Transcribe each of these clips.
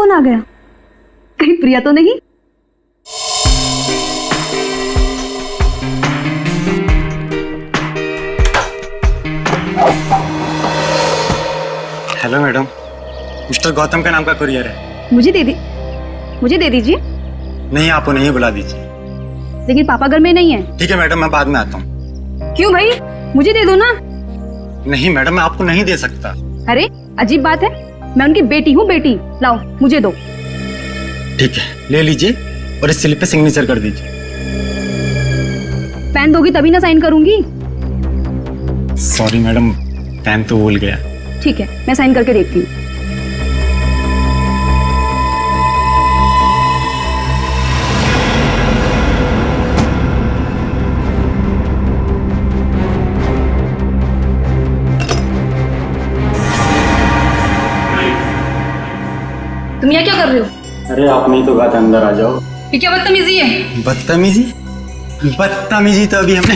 कौन आ गया? कहीं प्रिया तो नहीं? हेलो मैडम, मिस्टर गौतम का नाम का कुरियर है। मुझे दे दीजिए। नहीं, आप उन्हें ही बुला दीजिए। लेकिन पापा घर में नहीं है। ठीक है मैडम, मैं बाद में आता हूँ। क्यों भाई, मुझे दे दो ना। नहीं मैडम, मैं आपको नहीं दे सकता। अरे अजीब बात है, मैं उनकी बेटी हूँ। बेटी लाओ, मुझे दो। ठीक है, ले लीजिए और इस स्लिप पे सिग्नेचर कर दीजिए। पेन दोगी तभी ना साइन करूंगी। सॉरी मैडम, पेन तो भूल गया। ठीक है, मैं साइन करके देखती हूँ। तुम यहाँ क्या कर रहे हो? अरे आप नहीं तो कहा था अंदर आ जाओ। ये क्या बदतमीजी है? बदतमीजी तो अभी हमने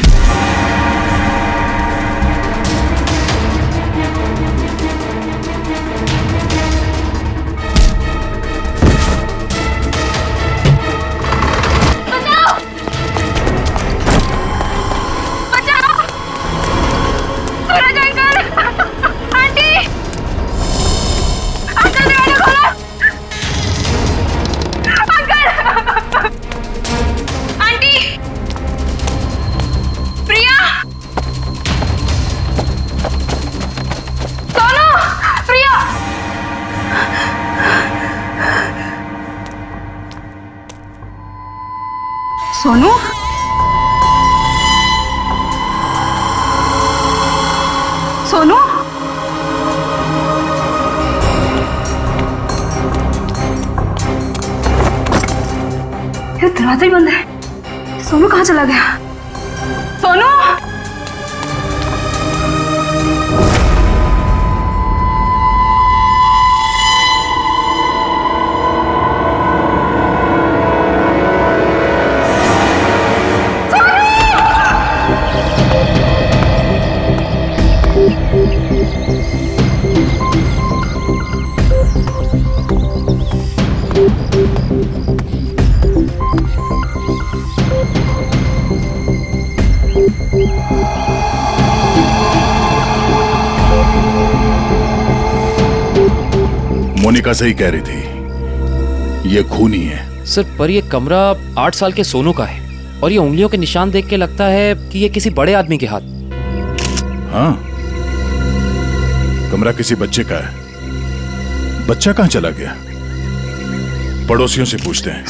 सोनू, सोनू, ये दरवाजा ही बंद है। सोनू कहाँ चला गया? सोनू, मोनिका सही कह रही थी, ये खूनी है। सर, पर ये कमरा 8 साल के सोनू का है और ये उंगलियों के निशान देख के लगता है कि ये किसी बड़े आदमी के हाथ। हाँ, कमरा किसी बच्चे का है। बच्चा कहाँ चला गया? पड़ोसियों से पूछते हैं।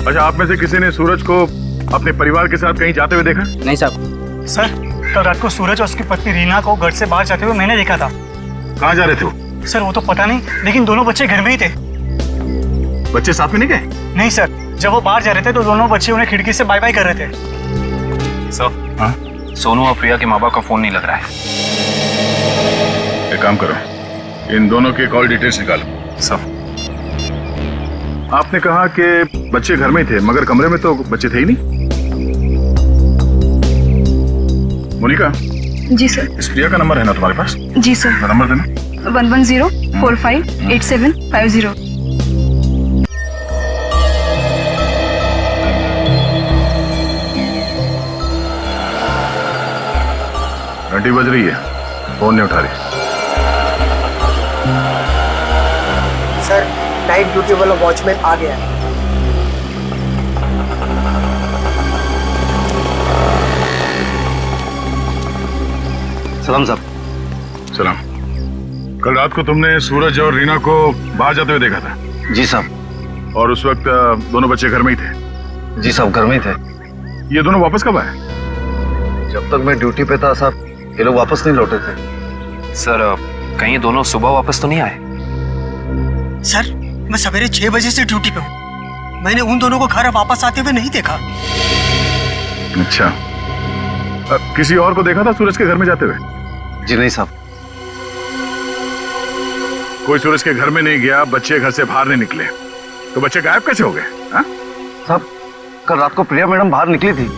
अच्छा, आप में से किसी ने सूरज को अपने परिवार के साथ कहीं जाते हुए देखा? नहीं साहब। सर, कल रात को सूरज और उसकी पत्नी रीना को घर से बाहर जाते हुए मैंने देखा था। कहाँ जा रहे थे वो? सर वो तो पता नहीं, लेकिन दोनों बच्चे घर में ही थे। बच्चे साथ में नहीं गए? नहीं सर, जब वो बाहर जा रहे थे तो दोनों बच्चे उन्हें खिड़की से बाय बाय कर रहे थे। सर, हाँ? सोनू और प्रिया के माँ बाप का फोन नहीं लग रहा है। एक काम करो, इन दोनों के कॉल डिटेल्स निकालो। सर, आपने कहा कि बच्चे घर में ही थे, मगर कमरे में तो बच्चे थे ही नहीं। मोनिका, जी सर। इस प्रिया का नंबर है ना तुम्हारे पास? जी सर। नंबर देना। 110458750। घंटी बज रही है, फोन नहीं उठा रही। सर, नाइट ड्यूटी वाला वॉचमैन आ गया है। सलाम साहब। सलाम। कल रात को तुमने सूरज और रीना को बाहर जाते हुए देखा था? जी साहब। और उस वक्त दोनों बच्चे घर में ही थे? जी साहब, घर में ही थे। ये दोनों वापस कब आए? जब तक मैं ड्यूटी पे था साहब, ये लोग वापस नहीं लौटे थे। सर, कहीं ये दोनों सुबह वापस तो नहीं आए? सर, मैं सवेरे 6 बजे से ड्यूटी पे हूँ। मैंने उन दोनों को घर वापस आते हुए नहीं देखा। अच्छा, किसी और को देखा था सूरज के घर में जाते हुए? जी नहीं साहब। कोई सूरज के घर में नहीं गया, बच्चे घर से बाहर नहीं निकले, तो बच्चे गायब कैसे हो गए? साहब, कल रात को प्रिया मैडम बाहर निकली थी।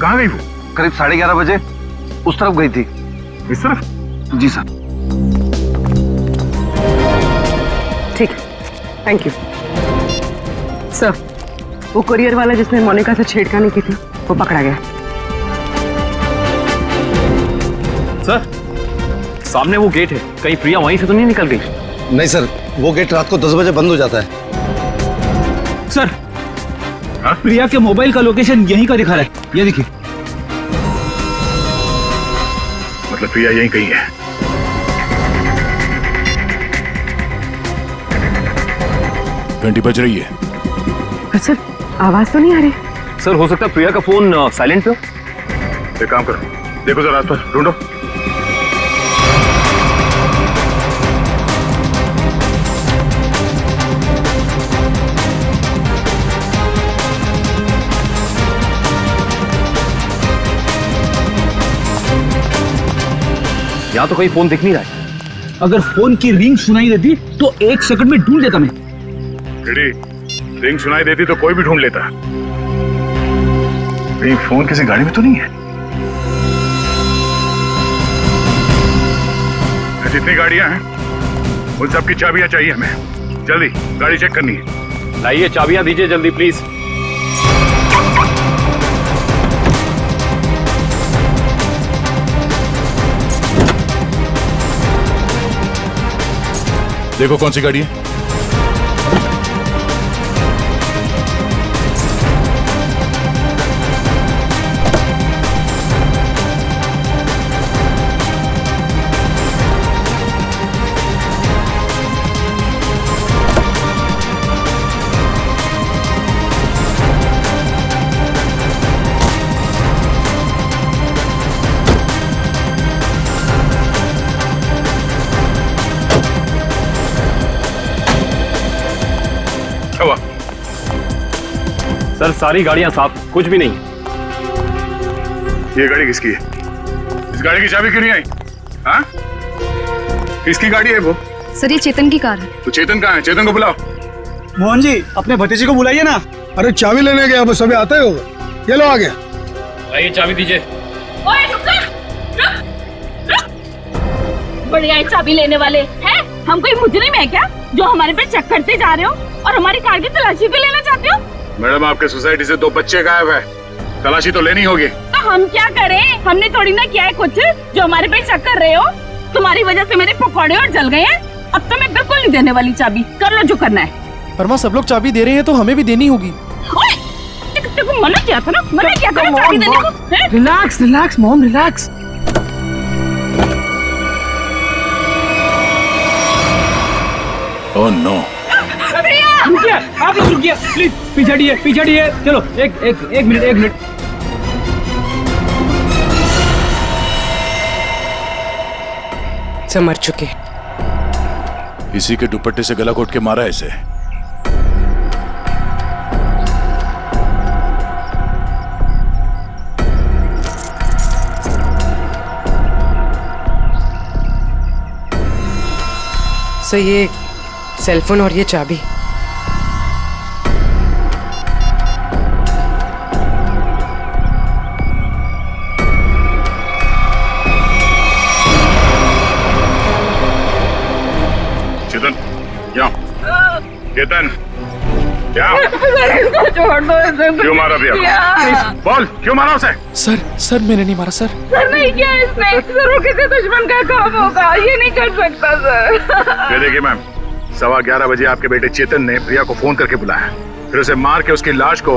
कहाँ गई वो? करीब 11:30 बजे उस तरफ गई थी। इस तरफ? जी साहब। ठीक है, थैंक यू सर। वो कुरियर वाला जिसने मोनिका से छेड़खानी की थी वो पकड़ा गया। सर सामने वो गेट है, कहीं प्रिया वहीं से तो नहीं निकल गई? नहीं सर, वो गेट रात को 10 बजे बंद हो जाता है। सर प्रिया के मोबाइल का लोकेशन यहीं का दिखा रहा है, ये देखिए। मतलब प्रिया यहीं कहीं है। घंटी बज रही है। सर आवाज तो नहीं आ रही। सर हो सकता है प्रिया का फोन साइलेंट पे हो। एक काम करो, देखो जरा आसपास ढूंढो। यहाँ तो कोई फोन दिख नहीं रहा है। अगर फोन की रिंग सुनाई देती तो 1 सेकंड में ढूंढ लेता मैं। रिंग सुनाई देती तो कोई भी ढूंढ लेता। कहीं फोन किसी गाड़ी में तो नहीं है? जितनी गाड़ियां हैं उन सबकी चाबियां चाहिए हमें। जल्दी गाड़ी चेक करनी है। लाइए चाबियां दीजिए जल्दी प्लीज। देखो कौन सी गाड़ी है। सर सारी गाड़ियां साफ, कुछ भी नहीं। ये गाड़ी किसकी है? इस गाड़ी की चाबी क्यों नहीं आई? हाँ? किसकी गाड़ी है वो? सर ये चेतन की कार है। तो चेतन कहाँ है? चेतन को बुलाओ। मोहन जी अपने भतीजे को बुलाइए ना। अरे चाबी लेने गया, बस अभी आता ही होगा। ये लो आ गया। लाइए चाबी दीजिए। ओए रुक। बढ़िया है चाबी लेने वाले हैं। हम कोई मुजरिम है क्या जो हमारे पे चेक करते जा रहे हो और हमारी कार की तलाशी भी लेना चाहते हो? मैडम आपके सोसाइटी से 2 बच्चे गायब है, तलाशी तो लेनी होगी। तो हम क्या करें? हमने थोड़ी ना किया है कुछ जो हमारे पे शक कर रहे हो। तुम्हारी वजह से मेरे पकौड़े और जल गए हैं। अब तो मैं बिल्कुल नहीं देने वाली चाबी। कर लो जो करना है। पर माँ सब लोग चाबी दे रहे हैं तो हमें भी देनी होगी। तेरे को मना किया था ना, मना किया था ना चाबी देने को। Relax mom relax. Oh no. रुकिए, आप लोग रुकिए प्लीज। पीछे हटिए। चलो एक मिनट। सब मर चुके। इसी के दुपट्टे से गला घोट के मारा है इसे। सर ये सेलफोन और ये चाबी। चेतन क्या? छोड़ दो इसे। क्यों मारा प्रिया? बोल क्यों मारा उसे? सर मैंने नहीं मारा सर। सर नहीं किया इसने। सर वो किसी दुश्मन का काम होगा, ये नहीं कर सकता सर। ये देखिए मैम, 11:15 बजे आपके बेटे चेतन ने प्रिया को फोन करके बुलाया, फिर उसे मार के उसकी लाश को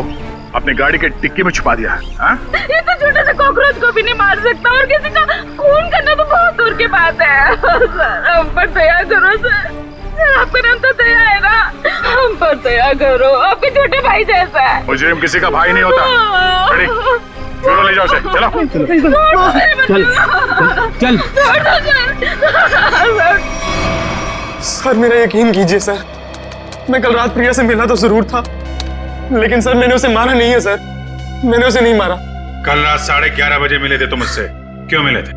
अपनी गाड़ी के डिक्की में छुपा दिया। ये तो छोटे से कॉकरोच को भी नहीं मार सकता और किसी का खून करना तो बहुत दूर की बात है। सर हम पर दया करो सर। आपका नाम तो दया है ना, हम पर दया करो। आपके छोटे भाई जैसा है। मुजरिम किसी का भाई नहीं होता। चलो ले जाओ उसे। चल। सर मेरा यकीन कीजिए सर, मैं कल रात प्रिया से मिला तो जरूर था, लेकिन सर मैंने उसे मारा नहीं है सर। मैंने उसे नहीं मारा। कल रात 11:30 बजे मिले थे तुम मुझसे, क्यों मिले थे?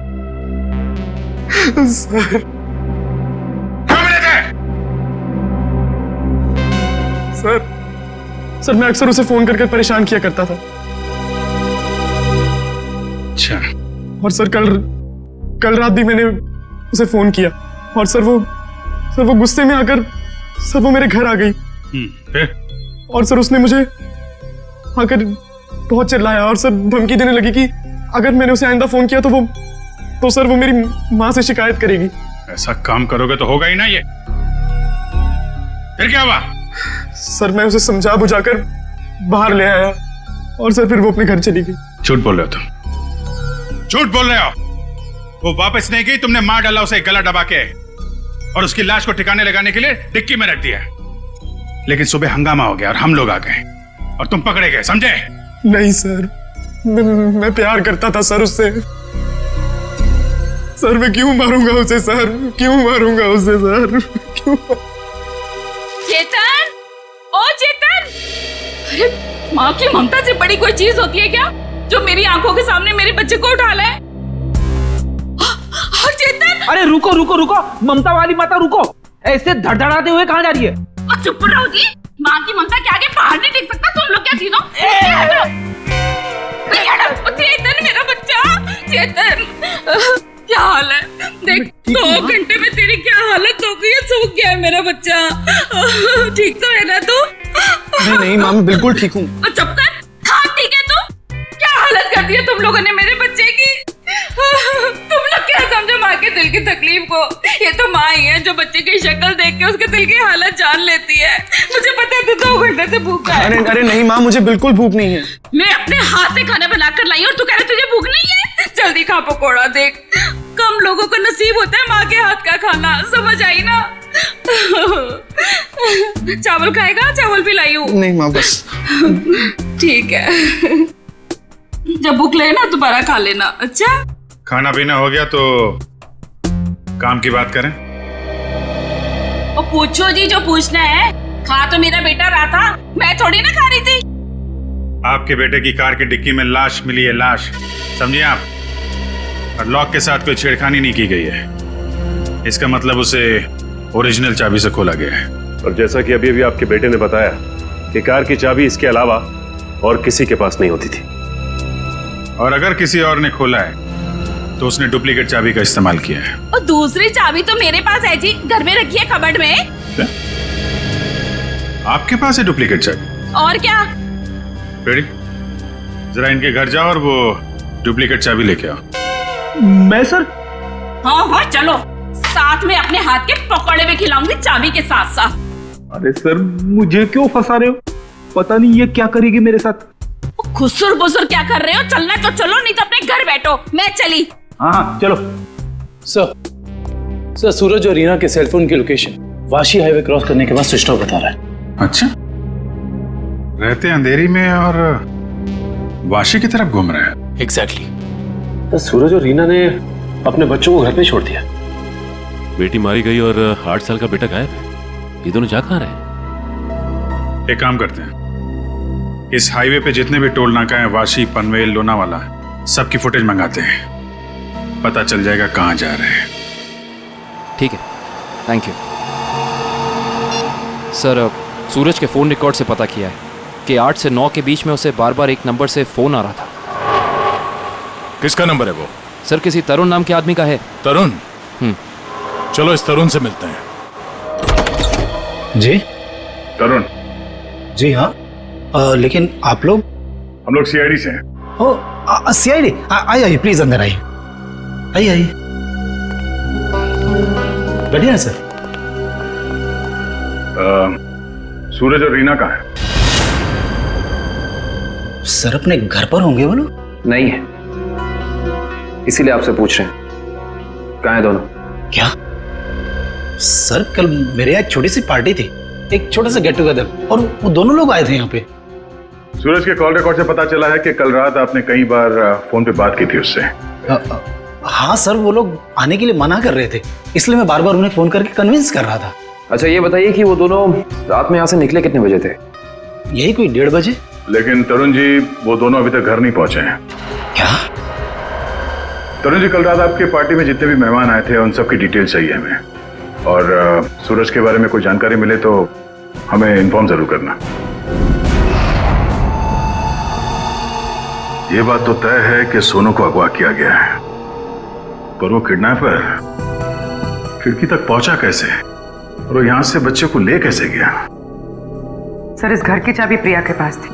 सर क्यों मिले थे? सर मैं अक्सर उसे फोन करके परेशान किया करता था। अच्छा। और सर कल रात भी मैंने उसे फोन किया और सर वो गुस्से में आकर सर वो मेरे घर आ गई। फिर? और सर उसने मुझे आकर बहुत चिल्लाया और सर धमकी देने लगी कि अगर मैंने उसे आइंदा फोन किया तो सर वो मेरी माँ से शिकायत करेगी। ऐसा काम करोगे तो होगा ही ना ये। फिर क्या हुआ? सर मैं उसे समझा बुझाकर बाहर ले आया और सर फिर वो अपने घर चली गई। झूठ बोल रहे हो तुम, झूठ बोल रहे हो। वो वापस नहीं गई, तुमने मार डाला उसे गला दबा के और उसकी लाश को ठिकाने लगाने के लिए डिक्की में रख दिया। लेकिन सुबह हंगामा हो गया और हम लोग आ गए और तुम पकड़े गए, समझे? नहीं सर, मैं प्यार करता था सर उससे। सर मैं क्यों मारूंगा उसे सर, क्यों मारूंगा उसे सर, क्यों? चेतन, ओ चेतन, अरे माँ की ममता से बड़ी कोई चीज होती है क्या जो मेरी आंखों के सामने मेरे बच्चे को उठा ले? चेतन, अरे रुको रुको रुको, ममता वाली माता रुको, ऐसे धड़धड़ाते हुए कहाँ जा रही है? चुप रहो जी, माँ की ममता के आगे बाहर नहीं टिक सकता। तुम लोग क्या चीजों? चेतन मेरा बच्चा, चेतन क्या हाल है? देख 2 घंटे में तेरी क्या हालत हो गई है, सूख गया है मेरा बच्चा। ठीक तो है ना तू? नहीं माँ मैं बिल्कुल ठीक हूँ। चुप कर, हाँ ठीक है तू? क्या हालत कर दी है तुम लोगों ने मेरे बच्चे की? तुम लोग क्या समझो माँ के दिल की तकलीफ को? ये तो माँ ही है जो बच्चे की शक्ल देख के उसके दिल की हालत जान लेती है। मुझे पता है तू 2 घंटे से भूखा है। अरे नहीं माँ, मुझे बिल्कुल भूख नहीं है। मैं अपने हाथ से खाना बनाकर लाई और तू कह रहा तुझे भूख नहीं है? जल्दी खा पकोड़ा। देख कम लोगों को नसीब होता है माँ के हाथ का खाना, समझ आई ना? चावल खाएगा? चावल भी लाई हूँ। नहीं माँ बस। ठीक है, जब भूख लगे ना दोबारा खा लेना। अच्छा खाना पीना हो गया तो काम की बात करें। और पूछो जी जो पूछना है। खा तो मेरा बेटा रहा था, मैं थोड़ी ना खा रही थी। आपके बेटे की कार की डिक्की में लाश मिली है, लाश, समझिए आप। और लॉक के साथ कोई छेड़खानी नहीं की गई है। इसका मतलब उसे ओरिजिनल चाबी से खोला गया है। और जैसा कि अभी अभी आपके बेटे ने बताया कि कार की चाबी इसके अलावा और किसी के पास नहीं होती थी। और अगर किसी और ने खोला है तो उसने डुप्लीकेट चाबी का इस्तेमाल किया है। और दूसरी चाबी तो मेरे पास है जी, घर में रखी है कबर्ड में। आपके पास है डुप्लीकेट चाबी? और क्या? बेटी जरा इनके घर जाओ और वो डुप्लीकेट चाबी लेके आओ। मैं सर? हाँ हाँ चलो, साथ में अपने हाथ के पकौड़े भी खिलाऊंगी चाबी के साथ साथ। अरे सर मुझे क्यों फंसा रहे हो? पता नहीं ये क्या करेगी मेरे साथ। खुसुर बुसुर क्या कर रहे हो? चलना तो चलो, नहीं तो अपने घर बैठो। मैं चली। हाँ चलो। सर सूरज और रीना के सेलफोन की लोकेशन वाशी हाईवे क्रॉस करने के बाद स्विच ऑफ बता रहा है। अच्छा, रहते अंधेरी में और वाशी की तरफ घूम रहे हैं। एग्जैक्टली। तो सूरज और रीना ने अपने बच्चों को घर पे छोड़ दिया। बेटी मारी गई और 8 साल का बेटा गायब है। ये दोनों जा कहाँ रहे? एक काम करते हैं, इस हाईवे पे जितने भी टोल नाका हैं, वाशी, पनवेल, लोनावाला, सबकी फुटेज मंगाते हैं। पता चल जाएगा कहाँ जा रहे हैं। ठीक है, थैंक यू सर। सूरज के फोन रिकॉर्ड से पता किया है कि 8 से 9 के बीच में उसे बार बार एक नंबर से फोन आ रहा था। किसका नंबर है वो? सर किसी तरुण नाम के आदमी का है। तरुण? चलो इस तरुण से मिलते हैं। जी तरुण? जी हाँ, लेकिन आप लोग? हम लोग सीआईडी से हैं। ओ सीआईडी? आइए प्लीज अंदर आइए। आइए बढ़िया है सर। सूरज और रीना कहाँ है? सर अपने घर पर होंगे वो लोग। नहीं है, इसीलिए आपसे पूछ रहे हैं कहाँ है दोनों। क्या सर, कल मेरे यहाँ एक छोटी सी पार्टी थी, एक छोटा सा गेट टुगेदर, और वो दोनों लोग आए थे यहाँ पे। सूरज के कॉल रिकॉर्ड से पता चला है कि कल रात आपने कई बार फोन पे बात की थी उससे। हाँ सर, वो लोग आने के लिए मना कर रहे थे, इसलिए मैं बार बार उन्हें फोन करके कन्विंस कर रहा था। अच्छा ये बताइए कि वो दोनों रात में यहाँ से निकले कितने बजे थे? यही कोई 1:30 बजे। लेकिन तरुण जी, वो दोनों अभी तक घर नहीं पहुंचे हैं। क्या? तरुण जी, कल रात आपके पार्टी में जितने भी मेहमान आए थे उन सब की डिटेल चाहिए हमें, और सूरज के बारे में कोई जानकारी मिले तो हमें इन्फॉर्म जरूर करना। ये बात तो तय है कि सोनू को अगवा किया गया है, पर वो किडनैपर खिड़की तक पहुंचा कैसे और वो यहां से बच्चे को ले कैसे गया? सर, इस घर की चाबी प्रिया के पास थी।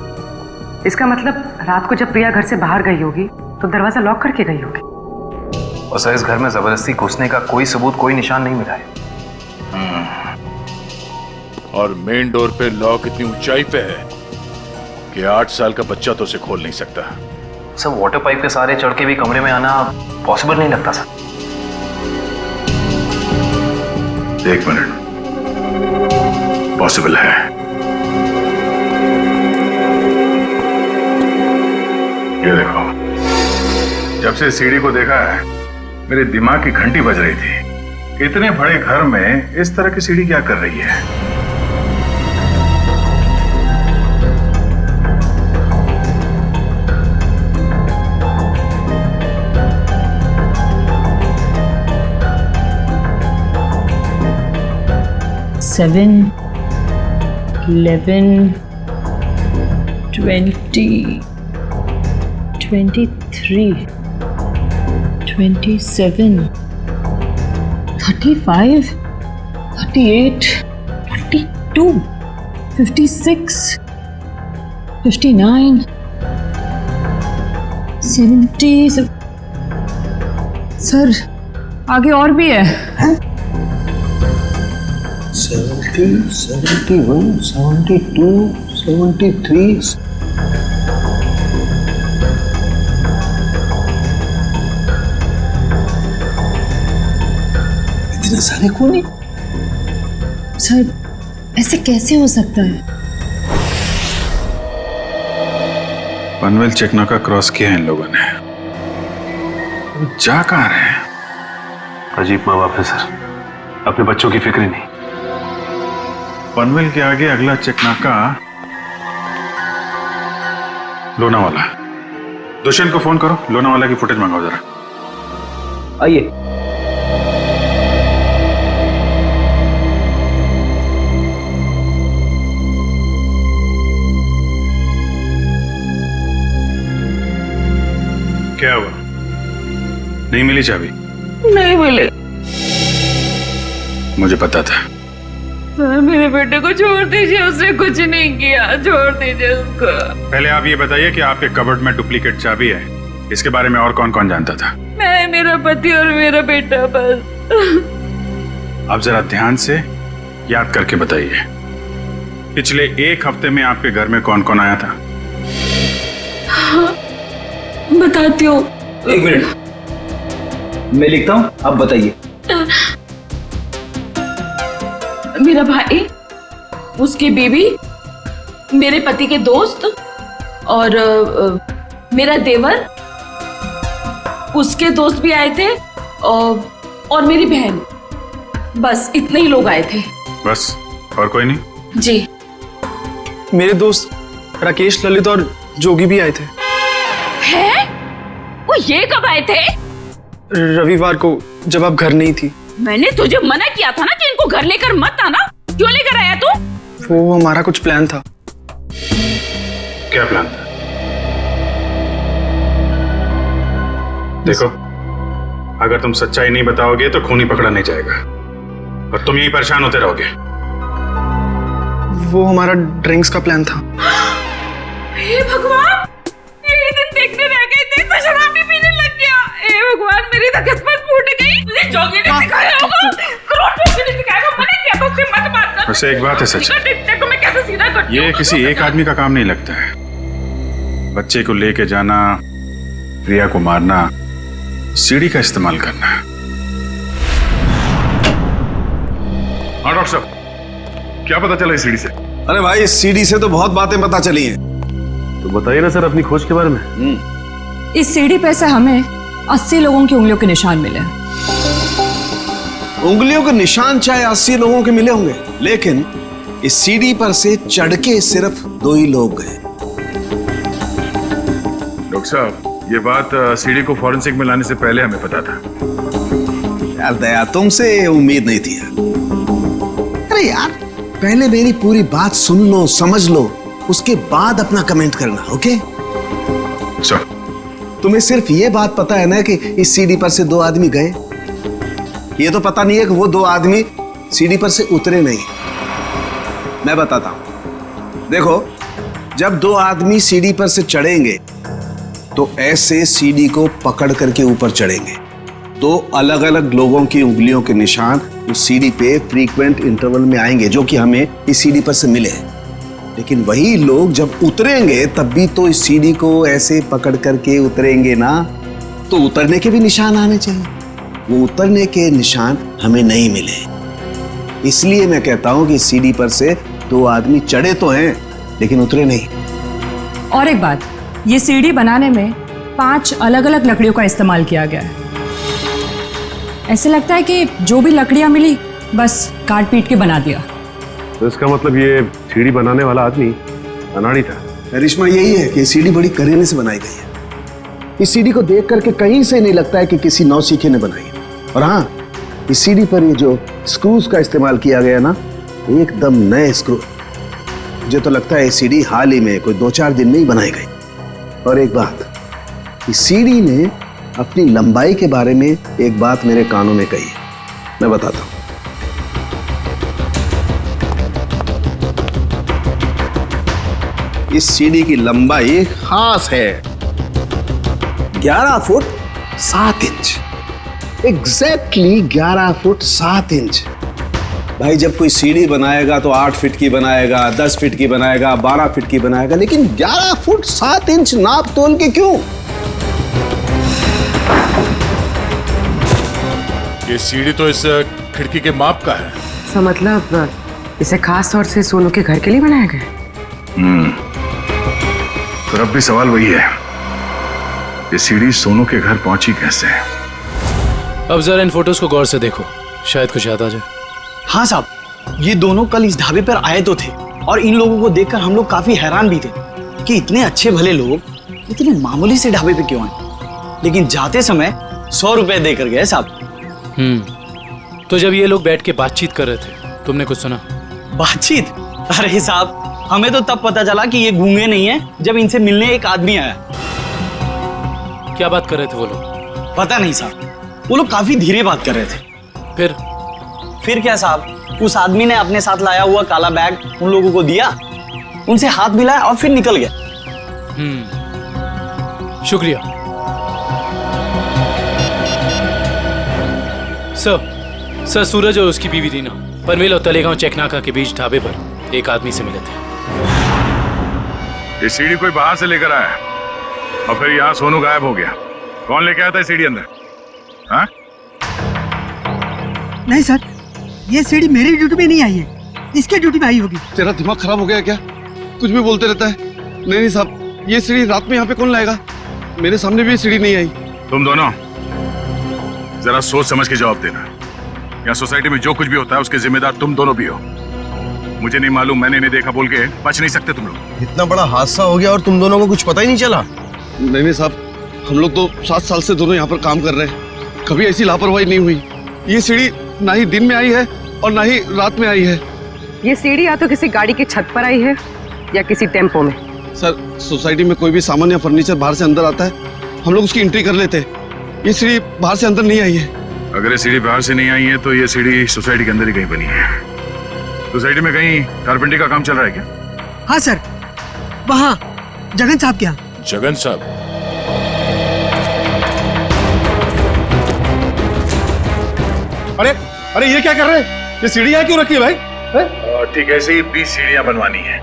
इसका मतलब रात को जब प्रिया घर से बाहर गई होगी तो दरवाजा लॉक करके गई होगी। और सर, इस घर में जबरदस्ती घुसने का कोई सबूत, कोई निशान नहीं मिला है। और मेन डोर पे लॉक इतनी ऊंचाई पे है कि 8 साल का बच्चा तो उसे खोल नहीं सकता। सर, वाटर पाइप के सहारे चढ़ के भी कमरे में आना पॉसिबल नहीं लगता सर। 1 मिनट, पॉसिबल है। ये देखो, जब से सीढ़ी को देखा है मेरे दिमाग की घंटी बज रही थी। इतने बड़े घर में इस तरह की सीढ़ी क्या कर रही है? Seven, 11, 20, 23, 27, 35, 38, 42, 56, 59, 70। सर, आगे और भी है। 70, 71, 72, 73। इतने सारे कोने? सर, ऐसे कैसे हो सकता है? पनवेल चेकनाका क्रॉस किया है इन लोगों ने। जा कहां रहे हैं? अजीब माँ बाप है सर, अपने बच्चों की फिक्र ही नहीं। पनवेल के आगे अगला चेकनाका लोनावाला। दुष्यंत को फोन करो, लोनावाला की फुटेज मंगाओ जरा। आइए। क्या हुआ? नहीं मिली चाबी? नहीं मिले। मुझे पता था। सर, मेरे बेटे को छोड़ दीजिए, उसने कुछ नहीं किया, छोड़ दीजिए उसको। पहले आप ये बताइए कि आपके कबर्ड में डुप्लीकेट चाबी है, इसके बारे में और कौन कौन जानता था? मैं, मेरा पति और मेरा बेटा बस। आप जरा ध्यान से याद करके बताइए, पिछले 1 हफ्ते में आपके घर में कौन कौन आया था? बताती हूँ। 1 मिनट, मैं लिखता हूँ, आप बताइए। मेरा भाई, उसकी बीवी, मेरे पति के दोस्त और मेरा देवर, उसके दोस्त भी आए थे और मेरी बहन। बस इतने ही लोग आए थे। बस, और कोई नहीं? जी। मेरे दोस्त राकेश, ललित और जोगी भी आए थे। हैं? वो ये कब आए थे? रविवार को, जब आप घर नहीं थी। मैंने तुझे मना किया था ना कि इनको घर लेकर मत आना। क्यों लेकर आया तू? वो हमारा कुछ प्लान था। क्या प्लान था? देखो, अगर तुम सच्चाई नहीं बताओगे तो खून ही पकड़ा नहीं जाएगा और तुम यही परेशान होते रहोगे। वो हमारा ड्रिंक्स का प्लान था। हे भगवान, यही दिन देखने रह गए थे तो शराब भी पीने लग गया। हे भगवान, मेरी तो किस्मत फूट गई। मुझे जोगी ने सिखाया होगा, करोड़पति ने सिखाया होगा। मैंने क्या तो उससे मत बात कर। वैसे एक बात है सच, देखो मैं कैसे सीधा करती हूँ। ये किसी एक आदमी का काम नहीं लगता है। बच्चे को लेके जाना, प्रिया को मारना, सीढ़ी का इस्तेमाल करना। हाँ डॉक्टर साहब, क्या पता चला इस सीढ़ी से? अरे भाई, इस सीढ़ी से तो बहुत बातें पता चली हैं। तो बताइए ना सर अपनी खोज के बारे में। इस सीढ़ी पे से हमें 80 लोगों की उंगलियों के निशान मिले। उंगलियों के निशान चाहे 80 लोगों के मिले होंगे, लेकिन इस सीढ़ी पर से चढ़ के सिर्फ 2 ही लोग गए। डॉक्टर साहब, ये बात सीढ़ी को फॉरेंसिक में लाने से पहले हमें पता था। यार दया, तुमसे उम्मीद नहीं थी यार। अरे यार, पहले मेरी पूरी बात सुन लो, समझ लो, उसके बाद अपना कमेंट करना, ओके? तुम्हें सिर्फ ये बात पता है ना कि इस सीढ़ी पर से 2 आदमी गए, ये तो पता नहीं है कि वो दो आदमी सीढ़ी पर से उतरे नहीं। मैं बताता हूं, देखो, जब दो आदमी सीढ़ी पर से चढ़ेंगे तो ऐसे सीढ़ी को पकड़ करके ऊपर चढ़ेंगे। दो अलग अलग लोगों की उंगलियों के निशान उस सीढ़ी पे फ्रीक्वेंट इंटरवल में आएंगे, जो कि हमें इस सीढ़ी पर से मिले। लेकिन वही लोग जब उतरेंगे तब भी तो इस सीढ़ी को ऐसे पकड़ करके उतरेंगे ना, तो उतरने के भी निशान आने चाहिए। वो उतरने के निशान हमें नहीं मिले। इसलिए मैं कहता हूं कि सीढ़ी पर से दो आदमी चढ़े तो हैं लेकिन उतरे नहीं। और एक बात, ये सीढ़ी बनाने में 5 अलग अलग लकड़ियों का इस्तेमाल किया गया है। ऐसे लगता है कि जो भी लकड़ियां मिली बस काट पीट के बना दिया। तो इसका मतलब ये सीढ़ी बनाने वाला आदमी अनाड़ी था। करिश्मा यही है कि सीढ़ी बड़ी करीने से बनाई गई है। इस सीढ़ी को देख करके कहीं से नहीं लगता है कि किसी नौसीखे ने बनाई है। और हाँ, इस सीढ़ी पर ये जो स्क्रूज का इस्तेमाल किया गया ना, एकदम नए स्क्रू। मुझे तो लगता है ये सीढ़ी हाल ही में कोई 2-4 दिन में ही बनाई गई। और एक बात, इस सीढ़ी ने अपनी लंबाई के बारे में एक बात मेरे कानों में कही है, मैं बताता हूं। इस सीढ़ी की लंबाई खास है 11 foot 7 inch. Exactly 11 foot 7 inch. भाई, जब कोई सीढ़ी बनाएगा तो 8 फीट की बनाएगा, 10 फीट की बनाएगा, 12 फीट की बनाएगा, लेकिन 11 फुट 7 इंच नाप तोल के क्यों? ये सीढ़ी तो इस खिड़की के माप का है। तो मतलब इसे खास तौर से सोनू के घर के लिए बनाया गया? तो अब भी सवाल वही है, ये सीढ़ी सोनू के घर पहुंची कैसे? अब जरा इन फोटोज को गौर से देखो, शायद कुछ याद आ जाए। हाँ साहब, ये दोनों कल इस ढाबे पर आए तो थे और इन लोगों को देखकर हम लोग काफी हैरान भी थे कि इतने अच्छे भले लोग इतने मामूली से ढाबे पे क्यों आए। लेकिन जाते समय 100 रुपए देकर गए साहब। तो जब ये लोग बैठ के बातचीत कर रहे थे, तुमने कुछ सुना? बातचीत? अरे साहब, हमें तो तब पता चला कि ये गूंगे नहीं है जब इनसे मिलने एक आदमी आया। क्या बात कर रहे थे वो लोग? पता नहीं साहब, वो लोग काफी धीरे बात कर रहे थे। फिर क्या साहब, उस आदमी ने अपने साथ लाया हुआ काला बैग उन लोगों को दिया, उनसे हाथ मिलाया और फिर निकल गया। शुक्रिया सर। सूरज और उसकी बीवी रीना पनवेल और तलेगांव चेकनाका के बीच ढाबे पर एक आदमी से मिले थे। ये सीढ़ी कोई बाहर से लेकर आया और फिर यहाँ सोनू गायब हो गया। कौन लेके आया था सीढ़ी अंदर? हाँ? नहीं सर, ये सीढ़ी मेरी ड्यूटी में नहीं आई है, इसके ड्यूटी में आई होगी। तेरा दिमाग खराब हो गया क्या? कुछ भी बोलते रहता है। नहीं साहब, ये सीढ़ी रात में यहाँ पे कौन लाएगा? मेरे सामने भी ये सीढ़ी नहीं आई। तुम दोनों जरा सोच समझ के जवाब देना। यहाँ सोसाइटी में जो कुछ भी होता है उसके जिम्मेदार तुम दोनों भी हो। मुझे नहीं मालूम, मैंने नहीं देखा बोल के बच नहीं सकते तुम लोग। इतना बड़ा हादसा हो गया और तुम दोनों को कुछ पता ही नहीं चला? नहीं साहब, हम लोग तो 7 साल से दोनों यहाँ पर काम कर रहे हैं, कभी ऐसी लापरवाही नहीं हुई। ये सीढ़ी ना ही दिन में आई है और ना ही रात में आई है। ये सीढ़ी या तो किसी गाड़ी की छत पर आई है या किसी टेम्पो में। सर, सोसाइटी में कोई भी सामान या फर्नीचर बाहर से अंदर आता है, हम लोग उसकी एंट्री कर लेते हैं। ये सीढ़ी बाहर से अंदर नहीं आई है। अगर ये सीढ़ी बाहर से नहीं आई है तो ये सीढ़ी सोसाइटी के अंदर ही कहीं बनी है। सोसाइटी में कहीं कारपेंटरी का काम चल रहा है क्या? हाँ सर, वहाँ जगन साहब क्या? जगन साहब? अरे अरे, ये क्या कर रहे हैं? ये सीढ़ी यहाँ क्यों रखी है भाई? ठीक है, ऐसे ही 20 सीढ़ियाँ बनवानी है।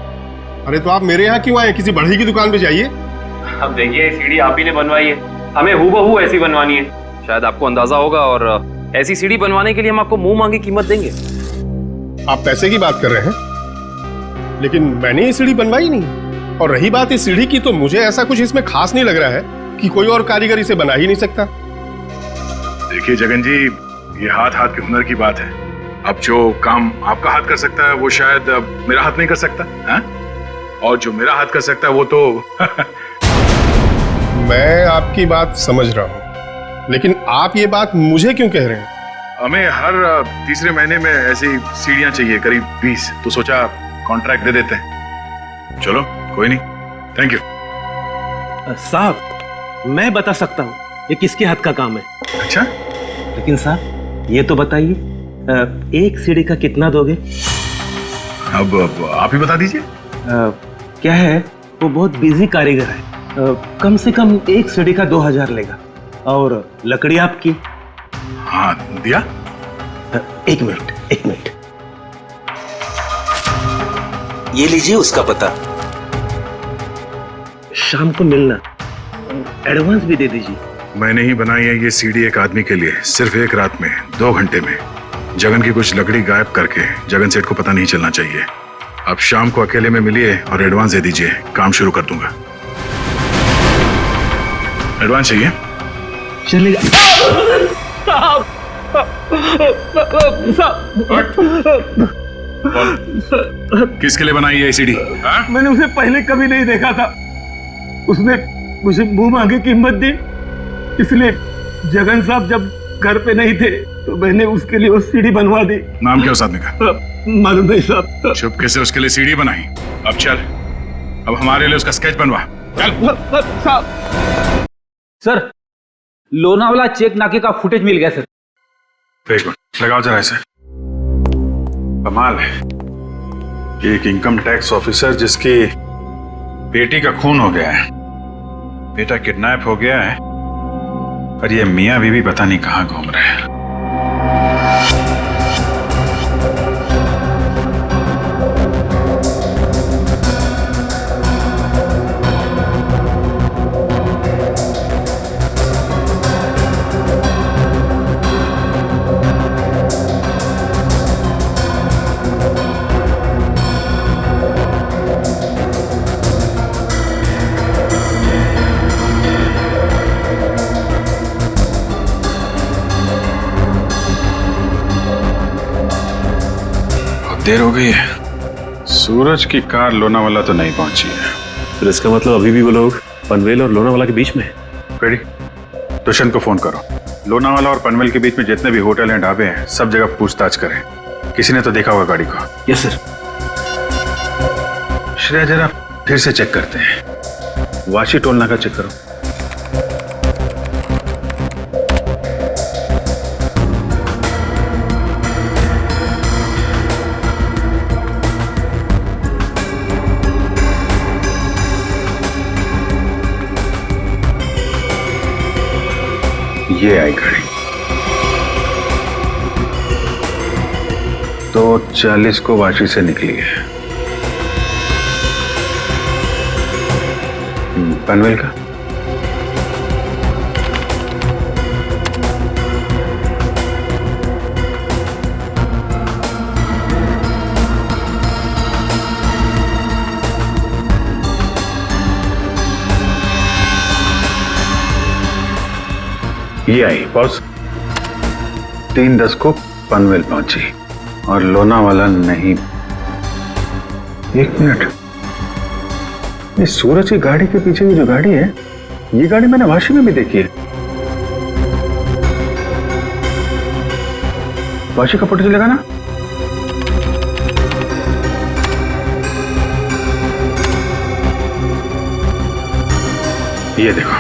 अरे तो आप मेरे यहाँ क्यों आए? किसी बढ़ई की दुकान पे जाइए। अब देखिए, सीढ़ी आप ही ने बनवाई है, हमें हूबहू ऐसी बनवानी है। शायद आपको अंदाजा होगा, और ऐसी सीढ़ी बनवाने के लिए हम आपको मुंह मांगी कीमत देंगे। आप पैसे की बात कर रहे हैं, लेकिन मैंने ये सीढ़ी बनवाई नहीं। और रही बात इस सीढ़ी की, तो मुझे ऐसा कुछ इसमें खास नहीं लग रहा है कि कोई और कारीगर इसे बना ही नहीं सकता। देखिए जगन जी, ये हाथ हाथ के हुनर की बात है। अब जो काम आपका हाथ कर सकता है वो शायद मेरा हाथ नहीं कर सकता है? और जो मेरा हाथ कर सकता है वो तो मैं आपकी बात समझ रहा हूँ, लेकिन आप ये बात मुझे क्यों कह रहे हैं? हमें हर तीसरे महीने में ऐसी सीढ़ियां चाहिए, करीब 20। तो सोचा कॉन्ट्रैक्ट दे देते हैं। चलो कोई नहीं, थैंक यू। साहब, मैं बता सकता हूँ ये किसके हाथ का काम है। अच्छा? लेकिन साहब, ये तो बताइए, एक सीढ़ी का कितना दोगे? अब आप ही बता दीजिए। क्या है, वो बहुत बिजी कारीगर है, कम से कम एक सीढ़ी का 2000 लेगा। और लकड़ी आपकी? हाँ, दिया। एक मिनट, ये लीजिए उसका पता। शाम को मिलना, एडवांस भी दे दीजिए। मैंने ही बनाई है ये सीढ़ी एक आदमी के लिए, सिर्फ एक रात में, 2 घंटे में। जगन की कुछ लकड़ी गायब करके जगन सेठ को पता नहीं चलना चाहिए। आप शाम को अकेले में मिलिए और एडवांस दे दीजिए, काम शुरू कर दूंगा। एडवांस चाहिए? चलेगा। किसके लिए बनाई है सीढ़ी? मैंने उसे पहले कभी नहीं देखा था, उसने मुझे मुंह मांगे कीमत दी, इसलिए जगन साहब जब घर पे नहीं थे तो मैंने उसके लिए वो सीढ़ी बनवा दी। नाम क्या उस आदमी का? मालूम नहीं साहब। चुपके से उसके लिए सीढ़ी बनाई। अब चल, अब हमारे लिए उसका स्केच बनवा। चल। सर, लोनावाला चेक नाके का फुटेज मिल गया सर। एक मिनट लगाओ जरा इसे। कमाल है, एक इनकम टैक्स ऑफिसर जिसकी बेटी का खून हो गया है, बेटा किडनैप हो गया है, और ये मियां बीवी पता नहीं कहां घूम रहे हैं। देर हो गई है, सूरज की कार लोनावाला तो नहीं पहुंची है। फिर इसका मतलब अभी भी वो लोग पनवेल और लोनावाला के बीच में है। पेड़ी, दुष्यंत को फोन करो। लोनावाला और पनवेल के बीच में जितने भी होटल हैं, ढाबे हैं, सब जगह पूछताछ करें। किसी ने तो देखा होगा गाड़ी को। Yes sir. श्रेया, जरा फिर से चेक करते हैं। वाशी टोल नाका चेक करो। ये आई गाड़ी 2:40 को वाशी से निकली है। पनवेल का ये आई बॉस। 3:10 को पनवेल पहुंची और लोनावाला नहीं। एक मिनट, ये सूरज की गाड़ी के पीछे की जो गाड़ी है, ये गाड़ी मैंने वाशी में भी देखी है। वाशी का फोटो चलेगा ना? ये देखो,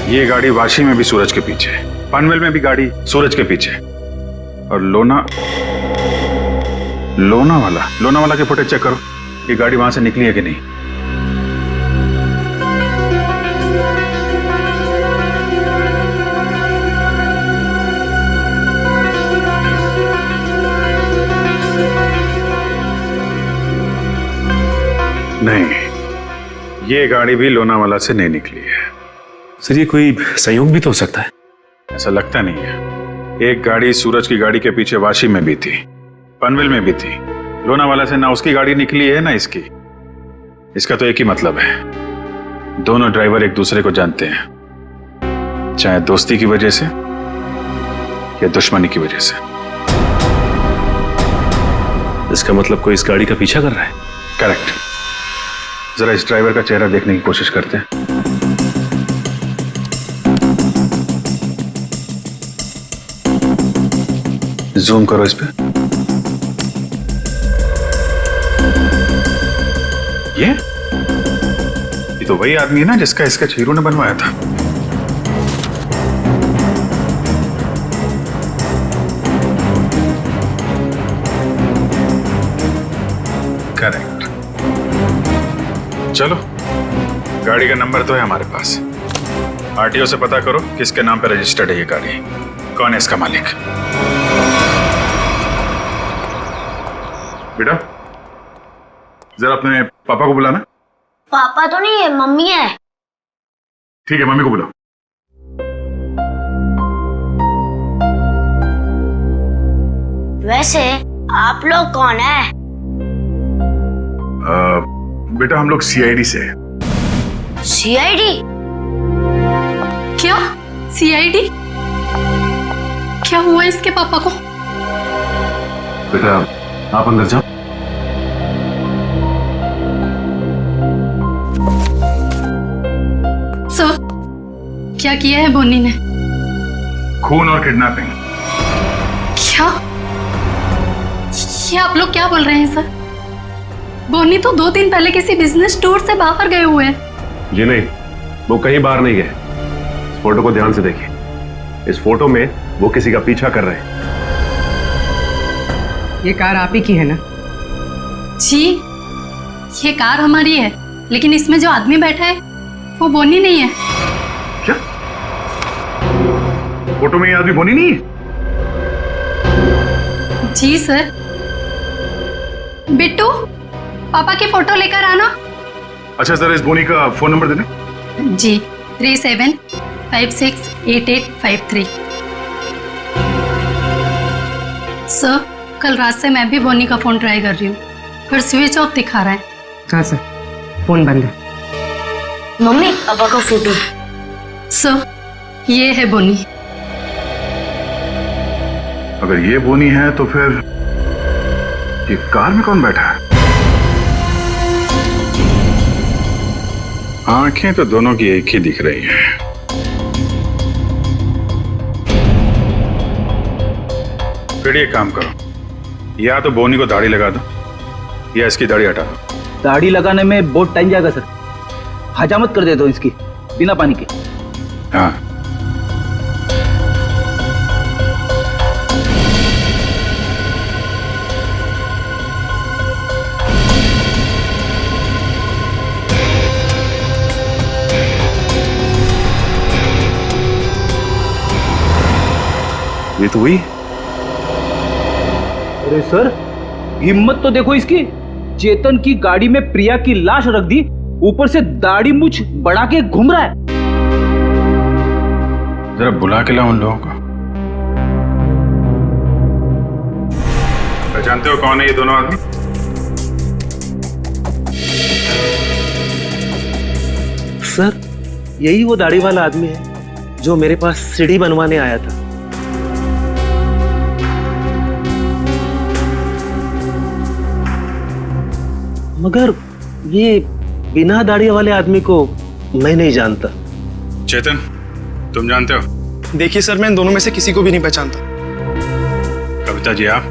ये गाड़ी वाशी में भी सूरज के पीछे, पनवेल में भी गाड़ी सूरज के पीछे, और लोनावाला के फुटेज चेक करो। ये गाड़ी वहां से निकली है कि नहीं? नहीं, ये गाड़ी भी लोनावाला से नहीं निकली है। सर, ये कोई संयोग भी तो हो सकता है। ऐसा लगता नहीं है। एक गाड़ी सूरज की गाड़ी के पीछे वाशी में भी थी, पनवेल में भी थी। लोनावाला से ना उसकी गाड़ी निकली है ना इसकी। इसका तो एक ही मतलब है, दोनों ड्राइवर एक दूसरे को जानते हैं, चाहे दोस्ती की वजह से या दुश्मनी की वजह से। इसका मतलब कोई इस गाड़ी का पीछा कर रहा है। करेक्ट। जरा इस ड्राइवर का चेहरा देखने की कोशिश करते हैं। जूम करो इस पे। ये तो वही आदमी है ना जिसका स्केच हीरो ने बनवाया था। करेक्ट। चलो, गाड़ी का नंबर तो है हमारे पास। आरटीओ से पता करो किसके नाम पे रजिस्टर्ड है ये गाड़ी, कौन है इसका मालिक। बेटा, जरा अपने पापा को बुलाना। पापा तो नहीं है, मम्मी है। ठीक है, मम्मी को बुलाओ। वैसे आप लोग कौन है? बेटा, हम लोग सीआईडी से हैं। सीआईडी? क्या सीआईडी? क्या हुआ इसके पापा को? बेटा, आप अंदर जाओ। सर, क्या किया है बोनी ने? खून और किडनैपिंग। क्या? ये आप लोग क्या बोल रहे हैं सर? बोनी तो 2 दिन पहले किसी बिजनेस टूर से बाहर गए हुए हैं। जी नहीं, वो कहीं बाहर नहीं गए। इस फोटो को ध्यान से देखिए। इस फोटो में वो किसी का पीछा कर रहे हैं। ये कार आप ही की है ना? जी, ये कार हमारी है, लेकिन इसमें जो आदमी बैठा है वो बोनी नहीं है। क्या? फोटो में ये आदमी बोनी नहीं है? जी सर। बिट्टू, पापा की फोटो लेकर आना। अच्छा, जरा इस बोनी का फोन नंबर देना। जी, 37568853। सर, कल रात से मैं भी बोनी का फोन ट्राई कर रही हूँ, पर स्विच ऑफ दिखा रहा है। हाँ सर, फोन बंद है। मम्मी, पापा का फोटो। सर, ये है बोनी। अगर ये बोनी है तो फिर ये कार में कौन बैठा है? आंखें तो दोनों की एक ही दिख रही हैं। फिर ये काम करो, या तो बोनी को दाढ़ी लगा दो या इसकी दाढ़ी हटा दो। दाढ़ी लगाने में बहुत टाइम जाएगा सर, हजामत कर देता हूँ इसकी बिना पानी के। हाँ, ये तो हुई। अरे सर, हिम्मत तो देखो इसकी। चेतन की गाड़ी में प्रिया की लाश रख दी, ऊपर से दाढ़ी मूछ बढ़ा के घूम रहा है। जरा बुला के लाओ उन लोगों को। पहचानते हो कौन है ये दोनों आदमी? सर, यही वो दाढ़ी वाला आदमी है जो मेरे पास सीढ़ी बनवाने आया था। मगर ये बिना दाढ़ी वाले आदमी को मैं नहीं जानता। चेतन, तुम जानते हो? देखिए सर, मैं इन दोनों में से किसी को भी नहीं पहचानता। कविता जी, आप?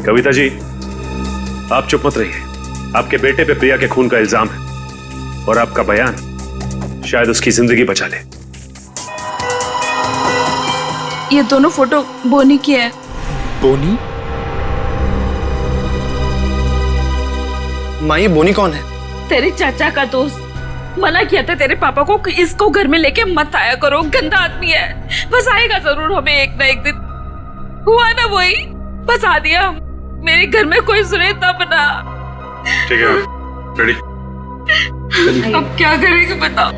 कविता जी, आप चुप मत रहिए। आपके बेटे पे प्रिया के खून का इल्जाम है और आपका बयान शायद उसकी जिंदगी बचा ले। ये दोनों फोटो बोनी की है। बोनी? माँ, ये बोनी कौन है? तेरे चाचा का दोस्त। मना किया था तेरे पापा को कि इसको घर में लेके मत आया करो, गंदा आदमी है। बस आएगा जरूर हमें एक ना एक दिन। हुआ ना वही, बस आ दिया। मेरे घर में कोई सुने तब ना। ठीक है, रेडी? अब क्या करेंगे बताओ,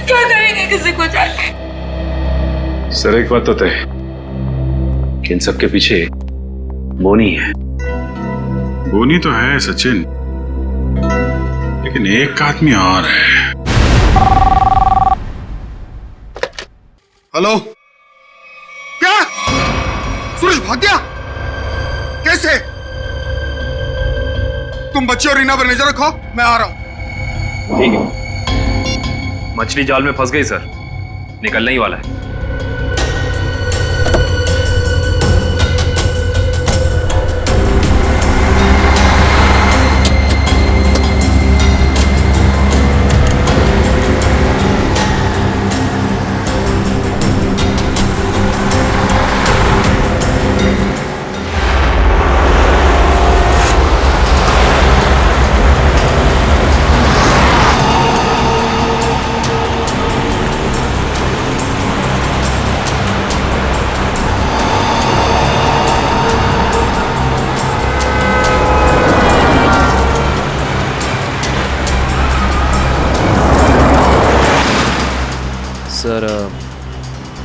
क्या करेंगे किसी को जाके? सर, एक बात तो तय है कि इन सबके पीछे बोनी है। बोनी तो है सचिन, लेकिन एक आदमी और है। हेलो? क्या? सूरज भाग गया? कैसे? तुम बच्चे और रीना पर नजर रखो, मैं आ रहा हूं। ठीक है। मछली जाल में फंस गई सर, निकलने ही वाला है।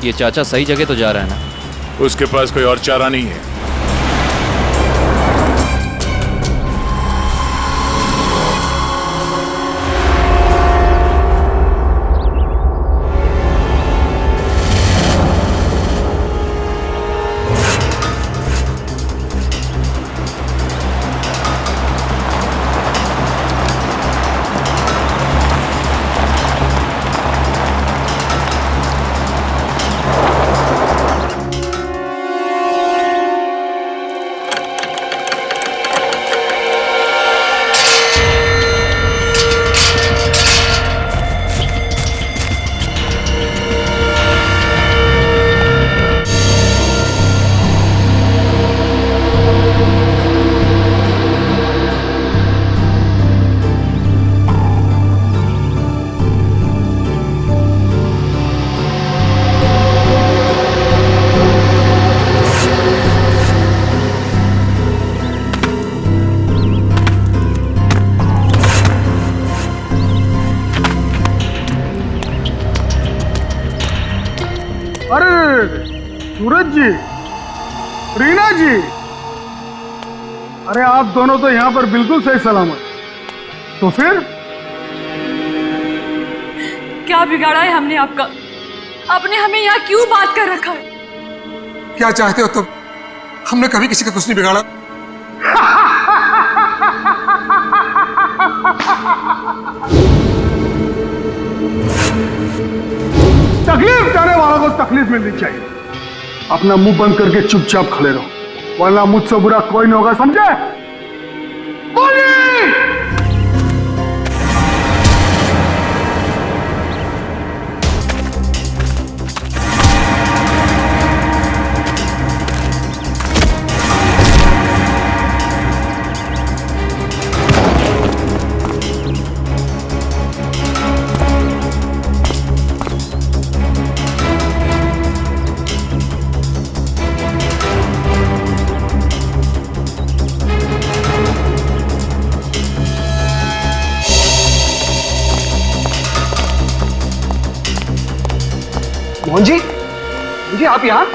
ये चाचा सही जगह तो जा रहा है ना? उसके पास कोई और चारा नहीं है। सूरज जी, रीना जी, अरे आप दोनों तो यहाँ पर बिल्कुल सही सलामत। तो फिर क्या बिगाड़ा है हमने आपका? आपने हमें यहाँ क्यों बात कर रखा है? क्या चाहते हो तुम? हमने कभी किसी का कुछ नहीं बिगाड़ा। तकलीफ देने वालों को तकलीफ मिलनी चाहिए। अपना मुंह बंद करके चुपचाप खड़े रहो, वरना मुझसे बुरा कोई नहीं होगा, समझे? बोलिए। मोहन जी, जी आप यहाँ?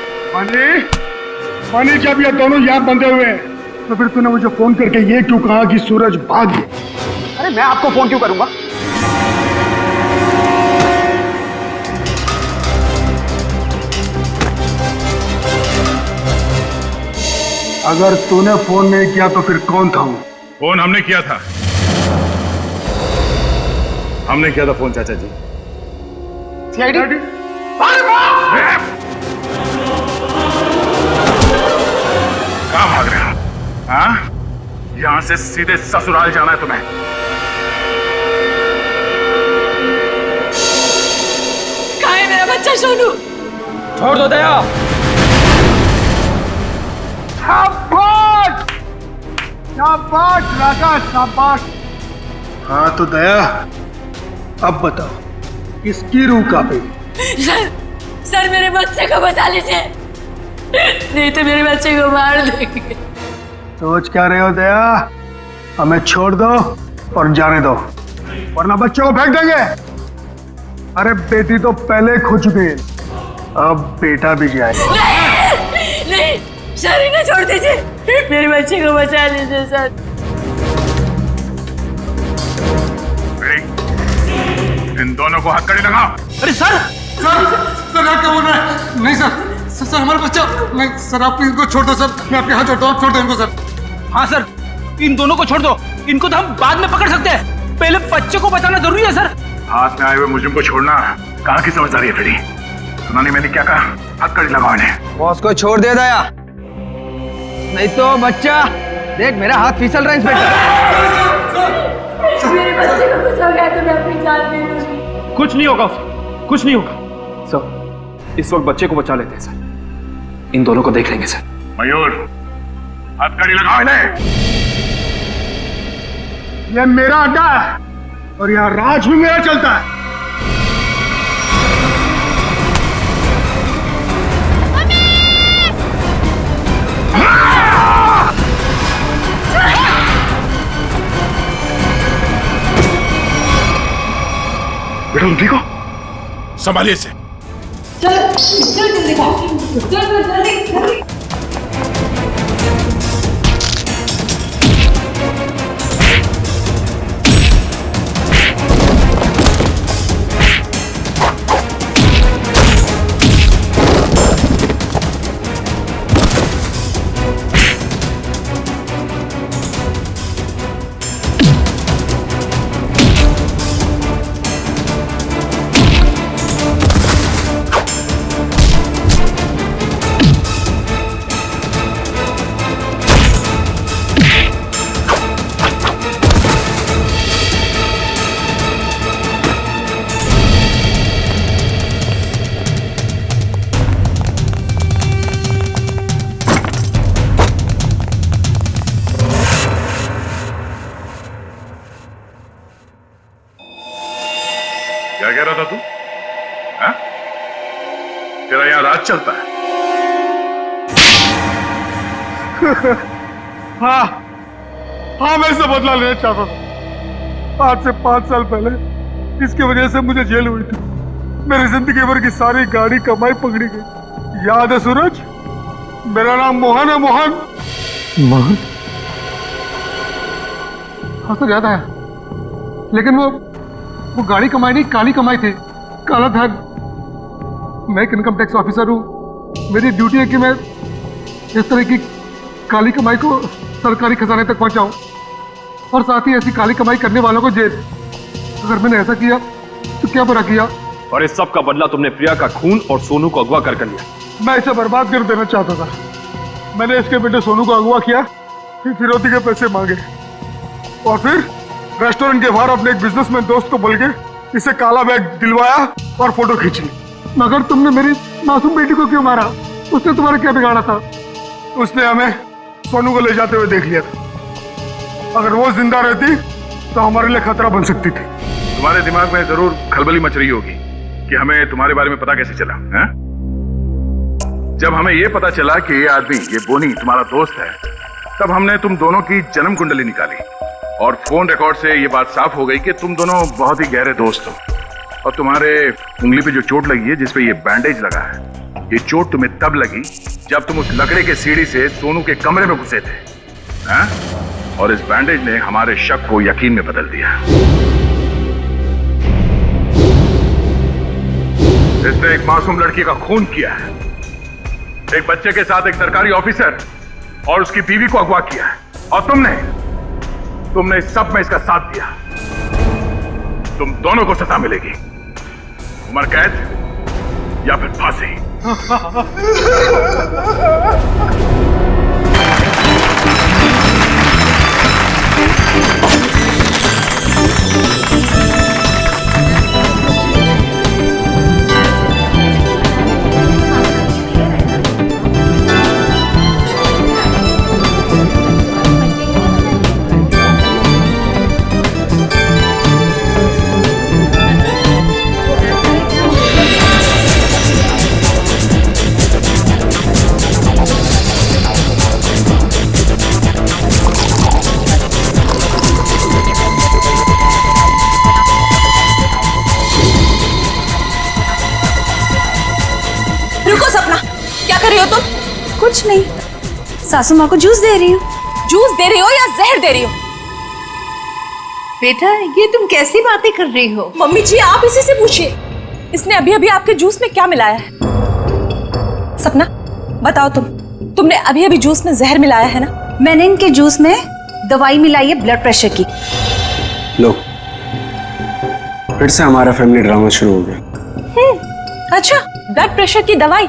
मानी जब ये दोनों यहाँ बंधे हुए हैं तो फिर तूने मुझे फोन करके ये क्यों कहा कि सूरज भाग गया? अरे मैं आपको फोन क्यों करूंगा? अगर तूने फोन नहीं किया तो फिर कौन था वो? फोन हमने किया था। हमने किया था फोन चाचा जी। सीआईडी? कहाँ भाग रहे हो? हाँ? यहां से सीधे ससुराल जाना है तुम्हें। कहाँ है मेरा बच्चा सोनू? छोड़ दो दया। शाबाश, शाबाश राजा, शाबाश। हाँ तो दया, अब बताओ किसकी रूह कांपे? सर मेरे बच्चे को बचा लीजिए, नहीं तो मेरे बच्चे को मार देंगे। सोच क्या रहे हो दया? हमें छोड़ दो और जाने दो, वरना बच्चों को फेंक देंगे। अरे बेटी तो पहले खो चुकी है, अब बेटा भी जाए। नहीं सर, इन्हें छोड़ दीजिए, मेरे बच्चे को बचा लीजिए सर। इन दोनों को हथकड़ी लगाओ। अरे सर, सर आप क्या बोल रहे हैं? नहीं सर हमारा बच्चा। नहीं सर, आप इनको छोड़ दो सर, मैं आपके हाथ जोड़ता हूँ, छोड़ दो इनको सर। हाँ सर, इन दोनों को छोड़ दो, इनको तो हम बाद में पकड़ सकते हैं, पहले बच्चे को बचाना जरूरी है सर। हाथ में आए हुए मुझे को छोड़ना कहाँ की समझदारी है फिर? सुना नहीं मैंने क्या कहा? हथकड़ी लगाओ इन्हें। बॉस को छोड़ दे दया, नहीं तो बच्चा देख मेरा हाथ फिसल रहा है इंस्पेक्टर। मेरे बच्चे को कुछ हो गया तो मैं अपनी जान दे दूंगी। कुछ नहीं होगा उसे, कुछ नहीं होगा सर। इस वक्त बच्चे को बचा लेते हैं सर, इन दोनों को देख लेंगे सर। मयूर, हथकड़ी लगाओ इन्हें। ये मेरा अड्डा है और यहाँ राज भी मेरा चलता है। बेटा तुम ठीक हो? संभालिए इसे। चलो चल जल्दी चल जल्दी जल्दी। क्या कह रहा था तू? हाँ? तेरा यहाँ राज चलता है? हाँ हाँ, मैं इससे बदला लेना चाहता था। आज से 5 साल पहले इसकी वजह से मुझे जेल हुई थी। मेरी जिंदगी भर की सारी गाड़ी कमाई पकड़ी गई। याद है सूरज? मेरा नाम मोहन है। मोहन मोहन? हाँ सर, याद आया। लेकिन वो गाड़ी कमाई नहीं, काली कमाई थी। काला धन। मैं एक इनकम टैक्स ऑफिसर हूँ। मेरी ड्यूटी है कि मैं इस तरह की काली कमाई को सरकारी खजाने तक पहुंचाऊं और साथ ही ऐसी काली कमाई करने वालों को जेल। अगर मैंने ऐसा किया तो क्या बुरा किया? और इस सब का बदला तुमने प्रिया का खून और सोनू को अगवा कर लिया। मैं इसे बर्बाद कर देना चाहता था। मैंने इसके बेटे सोनू को अगवा किया, फिर फिरौती के पैसे मांगे और फिर रेस्टोरेंट के बाहर अपने एक बिजनेसमैन दोस्त को बोल के इसे काला बैग दिलवाया और फोटो खींच ली। मगर तुमने मेरी मासूम बेटी को क्यों मारा? उसने तुम्हारा क्या बिगाड़ा था? उसने हमें सोनू को ले जाते हुए देख लिया था। अगर वो जिंदा रहती तो हमारे लिए खतरा बन सकती थी। तुम्हारे दिमाग में जरूर खलबली मच रही होगी कि हमें तुम्हारे बारे में पता कैसे चला है? जब हमें ये पता चला कि ये आदमी, ये बोनी तुम्हारा दोस्त है, तब हमने तुम दोनों की जन्म कुंडली निकाली और फोन रिकॉर्ड से ये बात साफ हो गई कि तुम दोनों बहुत ही गहरे दोस्त हो। और तुम्हारे उंगली पे जो चोट लगी है, जिसपे ये बैंडेज लगा है, ये चोट तुम्हें तब लगी जब तुम उस लकड़े के सीढ़ी से सोनू के कमरे में घुसे थे। हाँ? और इस बैंडेज ने हमारे शक को यकीन में बदल दिया। इसने एक मासूम लड़की का खून किया है, एक बच्चे के साथ एक सरकारी ऑफिसर और उसकी बीवी को अगवा किया है। और तुमने इस सब में इसका साथ दिया। तुम दोनों को सजा मिलेगी, उम्र कैद या फिर फांसी। कुछ नहीं, सासू माँ को जूस दे रही हूँ। जूस दे रही हो या जहर दे रही हो? बेटा, ये तुम कैसी बातें कर रही हो? मम्मी जी, आप इसी से पूछिए, इसने अभी अभी आपके जूस में क्या मिलाया है? सपना बताओ, तुमने अभी अभी जूस में जहर मिलाया है ना? मैंने इनके जूस में दवाई मिलाई है ब्लड प्रेशर की। लो, फिर से हमारा फैमिली ड्रामा शुरू हो गया। अच्छा, ब्लड प्रेशर की दवाई?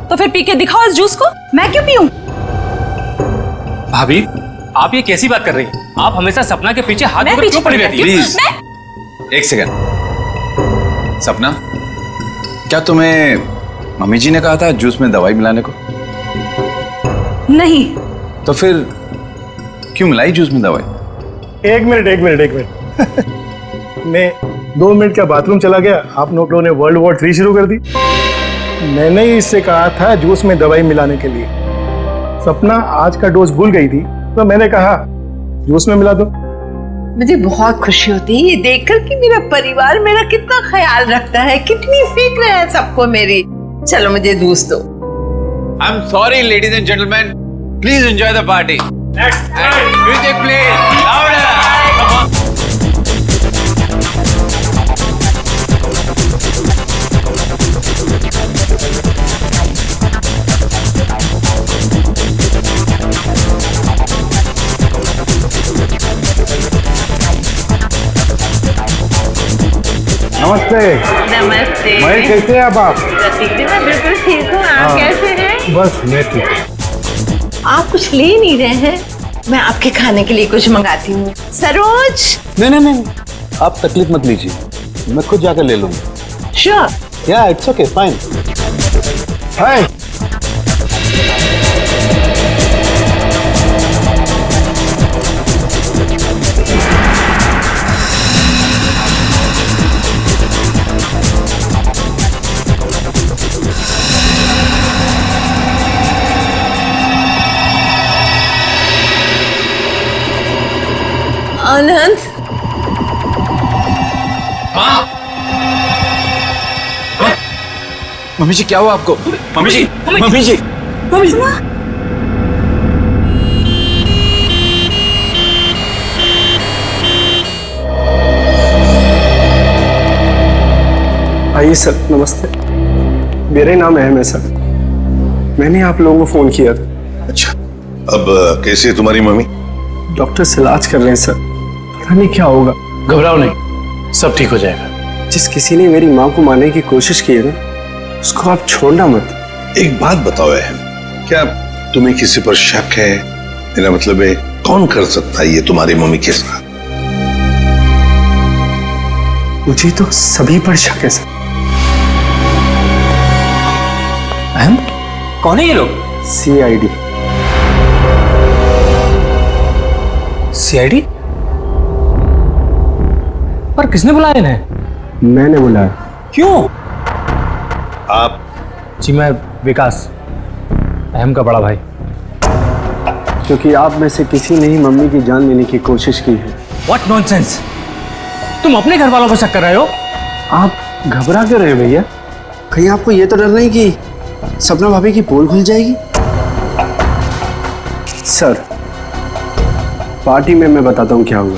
तो फिर पी के दिखाओ इस जूस को। मैं क्यों पीऊं? भाभी, आप ये कैसी बात कर रही हैं? आप हमेशा सपना के पीछे हाथ में क्यों पड़ी रहती हैं? प्लीज एक सेकंड। सपना, क्या तुम्हें मम्मी जी ने कहा था जूस में दवाई मिलाने को? नहीं। तो फिर क्यों मिलाई जूस में दवाई? एक मिनट मैं 2 मिनट का बाथरूम चला गया, आप लोगों ने वर्ल्ड वॉर 3 शुरू कर दी। मैंने ही इससे कहा था जूस में दवाई मिलाने के लिए। सपना आज का डोज भूल गई थी, तो मैंने कहा जूस में मिला दो। मुझे बहुत खुशी होती है ये देखकर कि मेरा परिवार मेरा कितना ख्याल रखता है, कितनी फिक्र है सबको मेरी। चलो मुझे जूस दो। I am sorry ladies and gentleman, please enjoy the party. Music please louder. नमस्ते। नमस्ते। मैं कैसे हैं आप? प्रतीक जी मैं बिल्कुल ठीक हूँ, आप कैसे हैं? बस मैं ठीक हूँ। आप कुछ ले नहीं रहे हैं? मैं आपके खाने के लिए कुछ मंगाती हूँ। सरोज। नहीं नहीं नहीं, आप तकलीफ मत लीजिए, मैं खुद जाकर ले लूंगा। Sure. Yeah it's okay fine. Hi. Anand. Mummy ji क्या हुआ आपको? Mummy ji, mummy ji, mummy ji. आइए सर, नमस्ते। मेरा नाम अहम है सर, मैंने आप लोगों को फोन किया था। अच्छा, अब कैसे है तुम्हारी मम्मी? डॉक्टर से इलाज कर रहे हैं सर, पता नहीं क्या होगा। घबराओ नहीं, सब ठीक हो जाएगा। जिस किसी ने मेरी माँ को मारने की कोशिश की है ना, उसको आप छोड़ना मत। एक बात बताओ अहम, क्या तुम्हें किसी पर शक है? मेरा मतलब है कौन कर सकता है ये तुम्हारी मम्मी के साथ? मुझे तो सभी पर शक है सर। अहम, कौन है ये लोग? CID। CID? पर किसने बुलाया इन्हें? मैंने बुलाया। क्यों? आप? जी मैं विकास, अहम का बड़ा भाई। क्योंकि आप में से किसी ने ही मम्मी की जान लेने की कोशिश की है। What nonsense! तुम अपने घर वालों पर शक कर रहे हो? आप घबरा क्यों रहे भैया? कहीं आपको ये तो डर नहीं कि सपना भाभी की पोल खुल जाएगी? सर, पार्टी में मैं बताता हूँ क्या हुआ।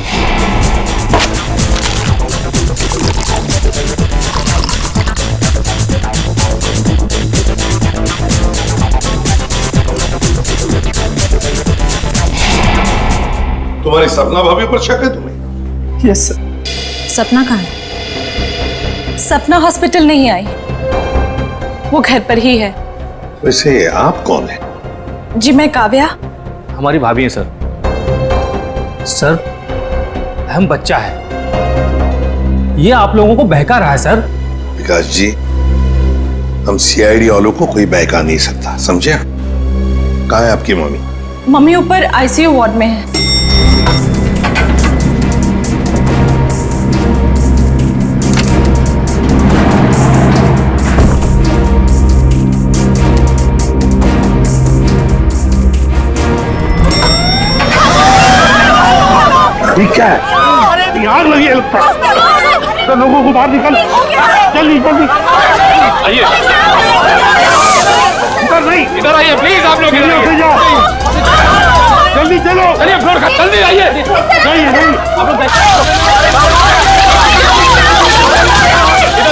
तुम्हारी सपना भाभी पर शक है तुम्हें? Yes sir. सपना कहाँ है? सपना हॉस्पिटल नहीं आई, वो घर पर ही है। वैसे आप कौन है? जी मैं काव्या। हमारी भाभी है सर। सर, अहम बच्चा है, ये आप लोगों को बहका रहा है सर। विकास जी, हम CID वालों को कोई बहका नहीं सकता, समझे? कहाँ है आपकी मम्मी? मम्मी ऊपर ICU वार्ड में है। ठीक है, आग लगी है लगता है। तो लोगों को बाहर निकल, जल्दी जल्दी आइए, इधर नहीं, इधर आइए प्लीज, आप लोग इधर आइए। जाओ, जल्दी चलो। चलिए फ्लोर का, जल्दी आइए। नहीं नहीं, आप लोग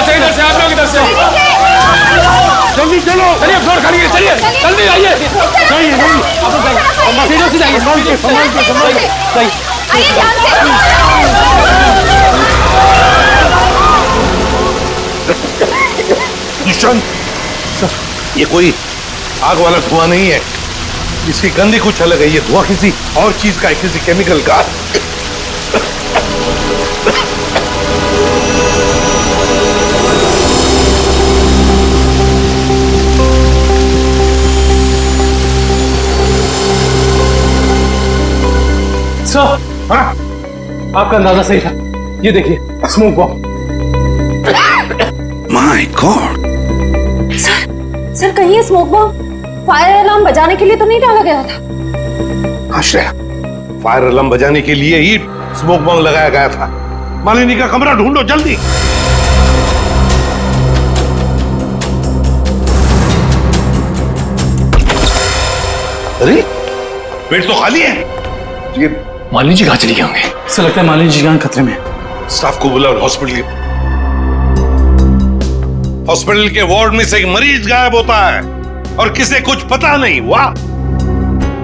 इधर से आप लोग इधर से जल्दी चलो। चलिए फ्लोर खाली है, चलिए जल्दी आइए। नहीं नहीं, आप लोग जाइए, सीढ़ियों से जाइए, संभाल के जाइए। किशन, ये कोई आग वाला धुआं नहीं है, इसकी गंदी कुछ अलग है। ये धुआं किसी और चीज का है, किसी केमिकल का। सर, हाँ? आपका अंदाजा सही था, ये देखिए smoke bomb. My God. Sir कहीं ये स्मोक बॉम्ब फायर अलार्म बजाने के लिए तो नहीं डाला गया था? आश्रया, फायर अलार्म बजाने के लिए ही स्मोक बॉम्ब लगाया गया था। मालिनी का कमरा ढूंढो जल्दी। बेड तो खाली है। ये मालिनी जी कहाँ चली गए होंगे? सर लगता है मालिनी जी जान खतरे में है। स्टाफ को बुलाओ, हॉस्पिटल के वार्ड में से एक मरीज गायब होता है और किसे कुछ पता नहीं। वाह,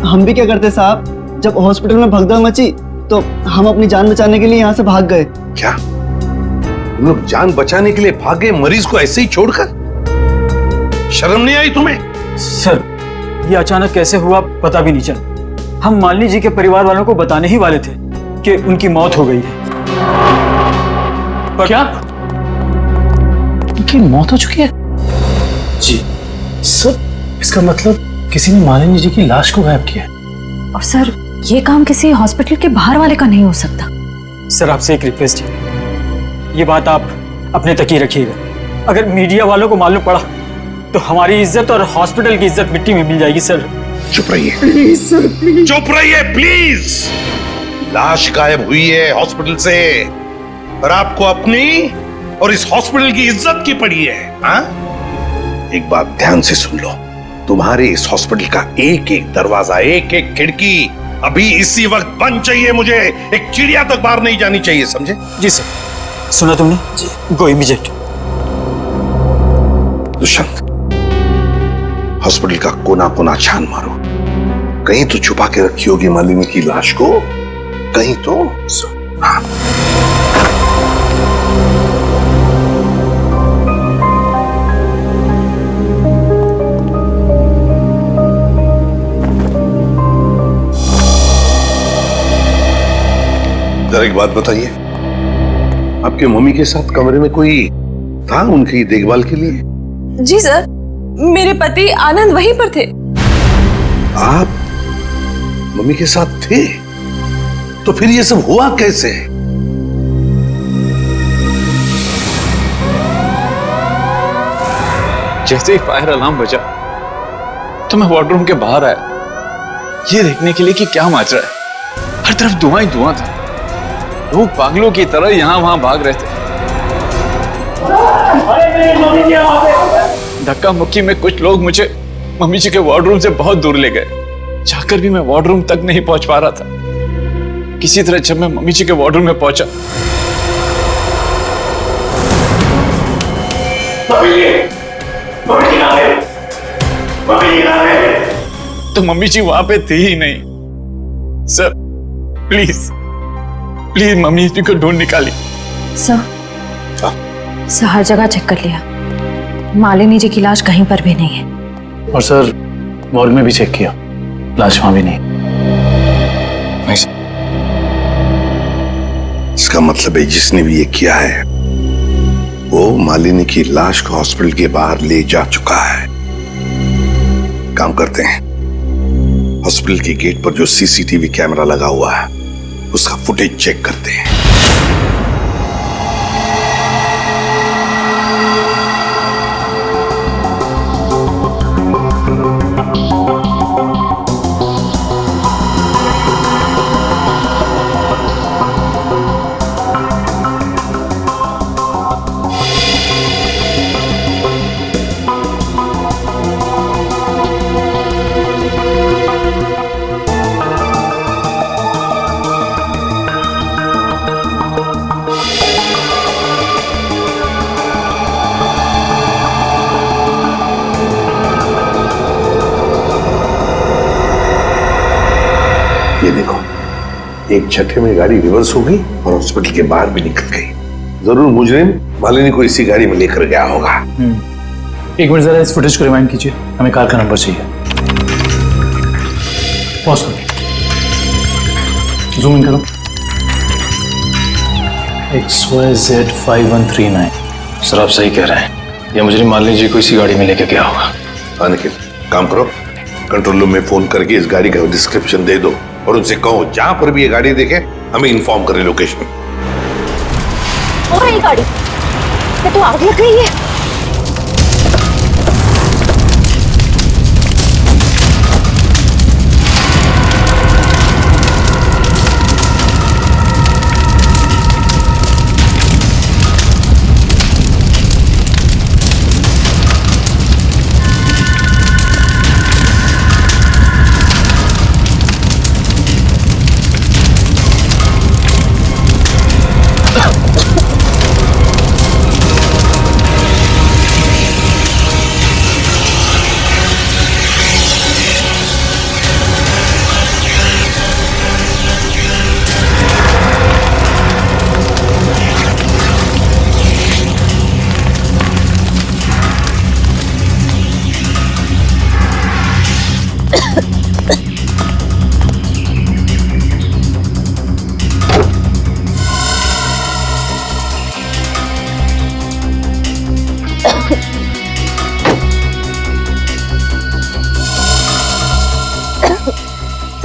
हम भी क्या करते साहब, जब हॉस्पिटल में भगदड़ मची तो हम अपनी जान बचाने के लिए यहाँ से भाग गए। क्या तुम लोग जान बचाने के लिए भागे, मरीज को ऐसे ही छोड़कर? शर्म नहीं आई तुम्हें? सर ये अचानक कैसे हुआ पता भी नहीं चला। हम मालिनी जी के परिवार वालों को बताने ही वाले थे कि उनकी मौत हो गई है। क्या उनकी मौत हो चुकी है? जी सर इसका मतलब किसी ने मालिनी जी की लाश को गायब किया है। और सर ये काम किसी हॉस्पिटल के बाहर वाले का नहीं हो सकता। सर आपसे एक रिक्वेस्ट है, ये बात आप अपने तक ही रखिएगा। अगर मीडिया वालों को मालूम पड़ा तो हमारी इज्जत और हॉस्पिटल की इज्जत मिट्टी में मिल जाएगी। सर चुप रहिए, प्लीज सर, प्लीज। चुप रहिए प्लीज। लाश गायब हुई है हॉस्पिटल से और आपको अपनी और इस हॉस्पिटल की इज्जत की पड़ी है। हाँ? एक बात ध्यान से सुन लो, तुम्हारे इस हॉस्पिटल का एक एक दरवाजा, एक एक खिड़की अभी इसी वक्त बंद चाहिए। मुझे एक चिड़िया तक बाहर नहीं जानी चाहिए, समझे? जी सर। सुना तुमने? जी। गो इमीडिएट। दुष्यंत, हॉस्पिटल का कोना कोना छान मारो, कहीं तो छुपा के रखी होगी मालिनी की लाश को, कहीं तो। हाँ। जरा एक बात बताइए, आपके मम्मी के साथ कमरे में कोई था उनकी देखभाल के लिए? जी सर, मेरे पति आनंद वहीं पर थे। आप मम्मी के साथ थे? तो फिर ये सब हुआ कैसे? जैसे ही फायर अलार्म बजा तो मैं वार्डरूम के बाहर आया, ये देखने के लिए कि क्या माजरा है। हर तरफ धुआं ही धुआं था, लोग पागलों की तरह यहां वहां भाग रहे थे। धक्का मुक्की में कुछ लोग मुझे मम्मी जी के वार्डरूम से बहुत दूर ले गए। जाकर भी मैं वार्डरूम तक नहीं पहुंच पा रहा था। किसी तरह जब मैं मम्मी जी के वार्डरूम में पहुंचा तो मम्मी जी वहां पे थी ही नहीं। सर प्लीज प्लीज मम्मी जी को ढूंढ निकालिए। सर हर जगह चेक कर लिया, मालिनी जी की लाश कहीं पर भी नहीं है। और सर मॉर्ग में भी चेक किया, लाश वहां भी नहीं। इसका मतलब है जिसने भी ये किया है वो मालिनी की लाश को हॉस्पिटल के बाहर ले जा चुका है। काम करते हैं, हॉस्पिटल के गेट पर जो सीसीटीवी कैमरा लगा हुआ है उसका फुटेज चेक करते हैं। ये देखो, एक झटके में गाड़ी रिवर्स हो गई और हॉस्पिटल के बाहर भी निकल गई। जरूर मुजरिम मालिनी को इसी गाड़ी में लेकर गया होगा। एक मिनट जरा इस फुटेज को रिवाइंड कीजिए, हमें कार का नंबर चाहिए। पॉज करो, जूम इन करो। XYZ 5139। सर आप सही कह रहे हैं, ये मुझे मालिनी जी को इसी गाड़ी में लेके गया होगा। हाँ निखिल, काम करो, कंट्रोल रूम में फोन करके इस गाड़ी का डिस्क्रिप्शन दे दो और उनसे कहो जहां पर भी ये गाड़ी देखे हमें इन्फॉर्म करें लोकेशन। और ये गाड़ी ये तो आग लग गई है।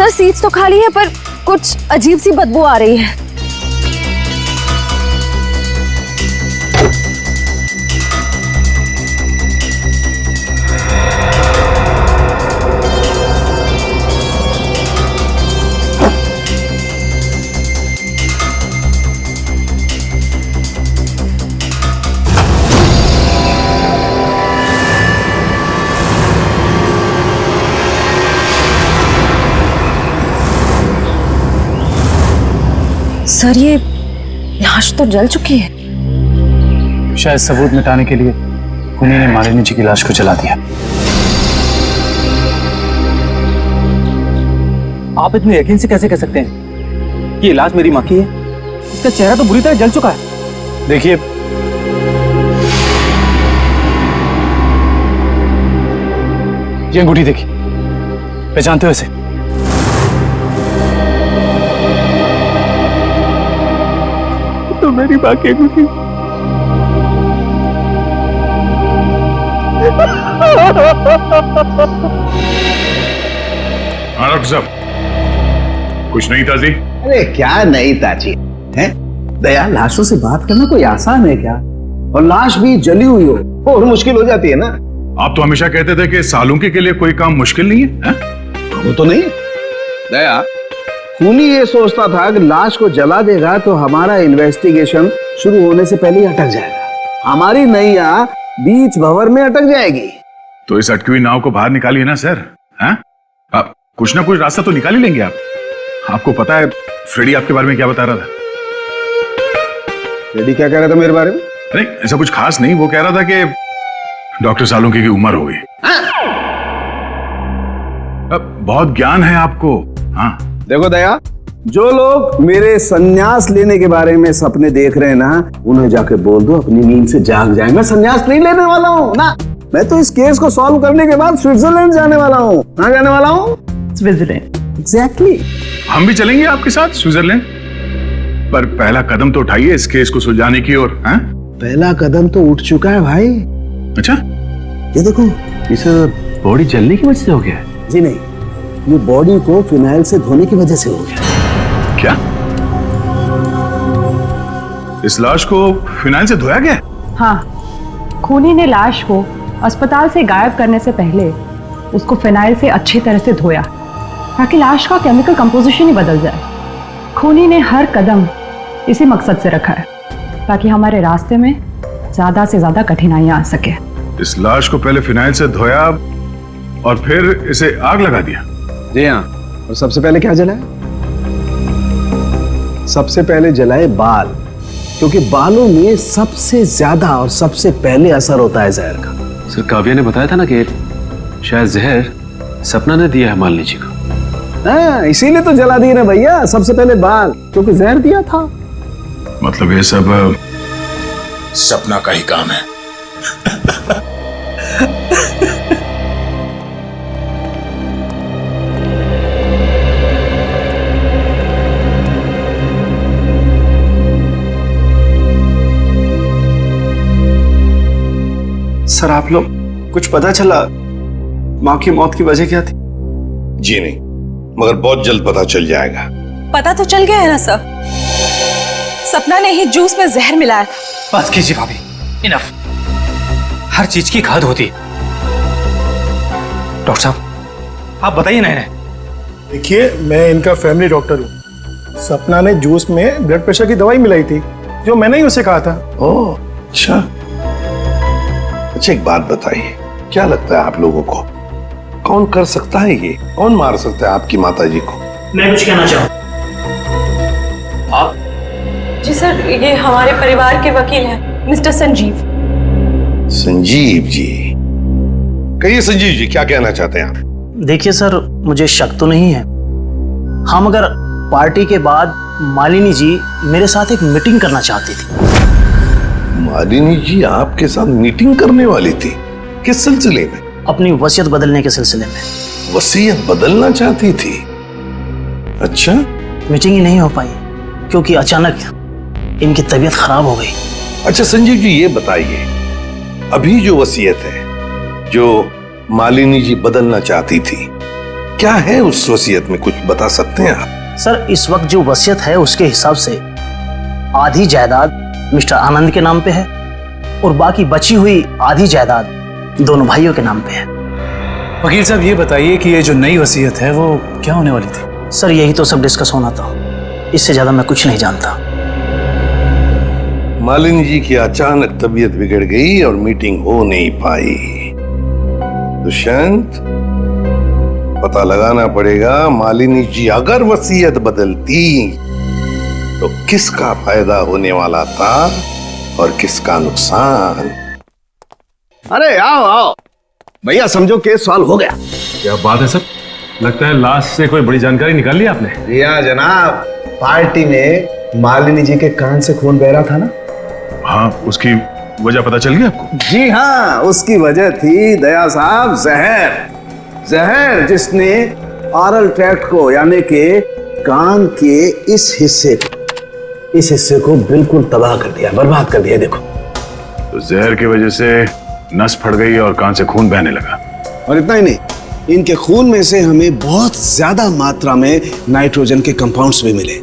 सर सीट्स तो खाली है पर कुछ अजीब सी बदबू आ रही है। सर ये लाश तो जल चुकी है। शायद सबूत मिटाने के लिए उन्हीं ने मालिनी जी की लाश को जला दिया। आप इतने यकीन से कैसे कह सकते हैं कि ये लाश मेरी माँ की है? इसका चेहरा तो बुरी तरह जल चुका है। देखिए, ये अंगूठी देखिए, पहचानते हो इसे? तो मेरी माँ की अंगूठी। डॉक्टर साहब, कुछ नहीं ताजी? अरे क्या नहीं ताजी है? दया, लाशों से बात करना कोई आसान है क्या? और लाश भी जली हुई हो और मुश्किल हो जाती है ना। आप तो हमेशा कहते थे कि सालुंकी के लिए कोई काम मुश्किल नहीं है? वो तो नहीं दया, खूनी ये सोचता था कि लाश को जला देगा तो हमारा इन्वेस्टिगेशन शुरू होने से पहले ही अटक जाएगा, हमारी नैया बीच भंवर में अटक जाएगी। तो इस अटकी हुई नाव को बाहर निकालिए ना सर। हैं? आप कुछ ना कुछ रास्ता तो निकाल ही लेंगे आप। आपको पता है फ्रेडी आपके बारे में क्या बता रहा था? फ्रेडी क्या कह रहा था मेरे बारे में? नहीं, ऐसा कुछ खास नहीं। वो कह रहा था कि डॉक्टर सालुंकी की उम्र हो गई। अब बहुत ज्ञान है आपको। हाँ देखो दया, जो लोग मेरे संन्यास लेने के बारे में सपने देख रहे हैं ना, उन्हें जाके बोल दो अपनी नींद से जाग जाए। मैं संन्यास नहीं लेने वाला हूँ ना। मैं तो इस केस को सॉल्व करने के बाद स्विट्जरलैंड जाने वाला हूँ। कहाँ जाने वाला हूँ? स्विट्जरलैंड। एग्जैक्टली। हम भी चलेंगे आपके साथ स्विट्जरलैंड, पर पहला कदम तो उठाइए इस केस को सुलझाने की ओर। पहला कदम तो उठ चुका है भाई। अच्छा, ये देखो, इस बॉडी जलने की वजह से हो गया है? जी नहीं, ये बॉडी को फिनाइल से धोने की वजह से हो गया। क्या? इस लाश को फिनाइल से धोया गया? हाँ, खूनी ने लाश को अस्पताल से गायब करने से पहले उसको फिनाइल से अच्छी तरह से धोया ताकि लाश का केमिकल कंपोजिशन ही बदल जाए। खूनी ने हर कदम इसी मकसद से रखा है ताकि हमारे रास्ते में ज्यादा से ज्यादा कठिनाइयां आ सके। इस लाश को पहले फिनाइल से धोया और फिर इसे आग लगा दिया? जी हाँ। और सबसे पहले क्या जलाए? सबसे पहले जलाए बाल, क्योंकि बालों में सबसे ज्यादा और सबसे पहले असर होता है जहर का। सर, काव्या ने बताया था ना कि शायद जहर सपना ने दिया है मालिनी जी को। हाँ, इसीलिए तो जला दिए ना भैया, सबसे पहले बाल, क्योंकि जहर दिया था। मतलब ये सब सपना का ही काम है। सर, आप लोग कुछ पता चला माँ की मौत की वजह क्या थी? जी नहीं, मगर बहुत जल्द पता चल जाएगा। पता तो चल गया है ना सर, सपना ने ही जूस में जहर मिलाया था। बस कीजिए भाभी, इनफ। हर चीज की खाद होती है। डॉक्टर साहब, आप बताइए ना इन्हें। देखिए, मैं इनका फैमिली डॉक्टर हूँ। सपना ने जूस में ब्लड प्रेशर की दवाई मिलाई थी, जो मैंने ही उसे कहा था। ओह अच्छा। अच्छा, एक बात बताइए, क्या लगता है आप लोगों को कौन कर सकता है ये? कौन मार सकता है आपकी माता जी को? मैं कुछ कहना चाहूँ। आप? जी सर, ये हमारे परिवार के वकील हैं, मिस्टर संजीव। संजीव जी? कहिए संजीव जी, क्या कहना चाहते हैं आप? देखिए सर, मुझे शक तो नहीं है। हाँ, मगर पार्टी के बाद मालिनी जी मेरे साथ एक मीटिंग करना चाहती थी। मालिनी जी आपके साथ मीटिंग करने वाली थी? किस सिलसिले में? अपनी वसीयत बदलने के सिलसिले में। वसीयत बदलना चाहती थी? अच्छा। मीटिंग ही नहीं हो पाई क्योंकि अचानक इनकी तबीयत खराब हो गई। अच्छा संजीव जी, ये बताइए, अभी जो वसीयत है जो मालिनी जी बदलना चाहती थी, क्या है उस वसीयत में, कुछ बता सकते हैं आप? सर इस वक्त जो वसीयत है उसके हिसाब से आधी जायदाद मिस्टर आनंद के नाम पे है और बाकी बची हुई आधी जायदाद दोनों भाइयों के नाम पे है। वकील साहब ये बताइए कि ये जो नई वसीयत है वो क्या होने वाली थी? सर यही तो सब डिस्कस होना था, इससे ज्यादा मैं कुछ नहीं जानता। मालिनी जी की अचानक तबीयत बिगड़ गई और मीटिंग हो नहीं पाई। दुष्यंत, पता लगाना पड़ेगा मालिनी जी अगर वसीयत बदलती तो किसका फायदा होने वाला था और किसका नुकसान। अरे आओ आओ भैया, समझो केस सॉल्व हो गया। क्या बात है सर, लगता है लास्ट से कोई बड़ी जानकारी निकाल ली आपने। जी हाँ जनाब, पार्टी में मालिनी जी के कान से खून बह रहा था ना। हाँ, उसकी वजह पता चल गई आपको? जी हाँ, उसकी वजह थी दया साहब जहर जिसने ऑरल ट्रैक्ट को यानी कि कान के इस हिस्से को बिल्कुल तबाह कर दिया, बर्बाद कर दिया। देखो तो जहर की वजह से नस फट गई और कान से खून बहने लगा। और इतना ही नहीं, इनके खून में से हमें बहुत ज्यादा मात्रा में नाइट्रोजन के कंपाउंड्स भी मिले।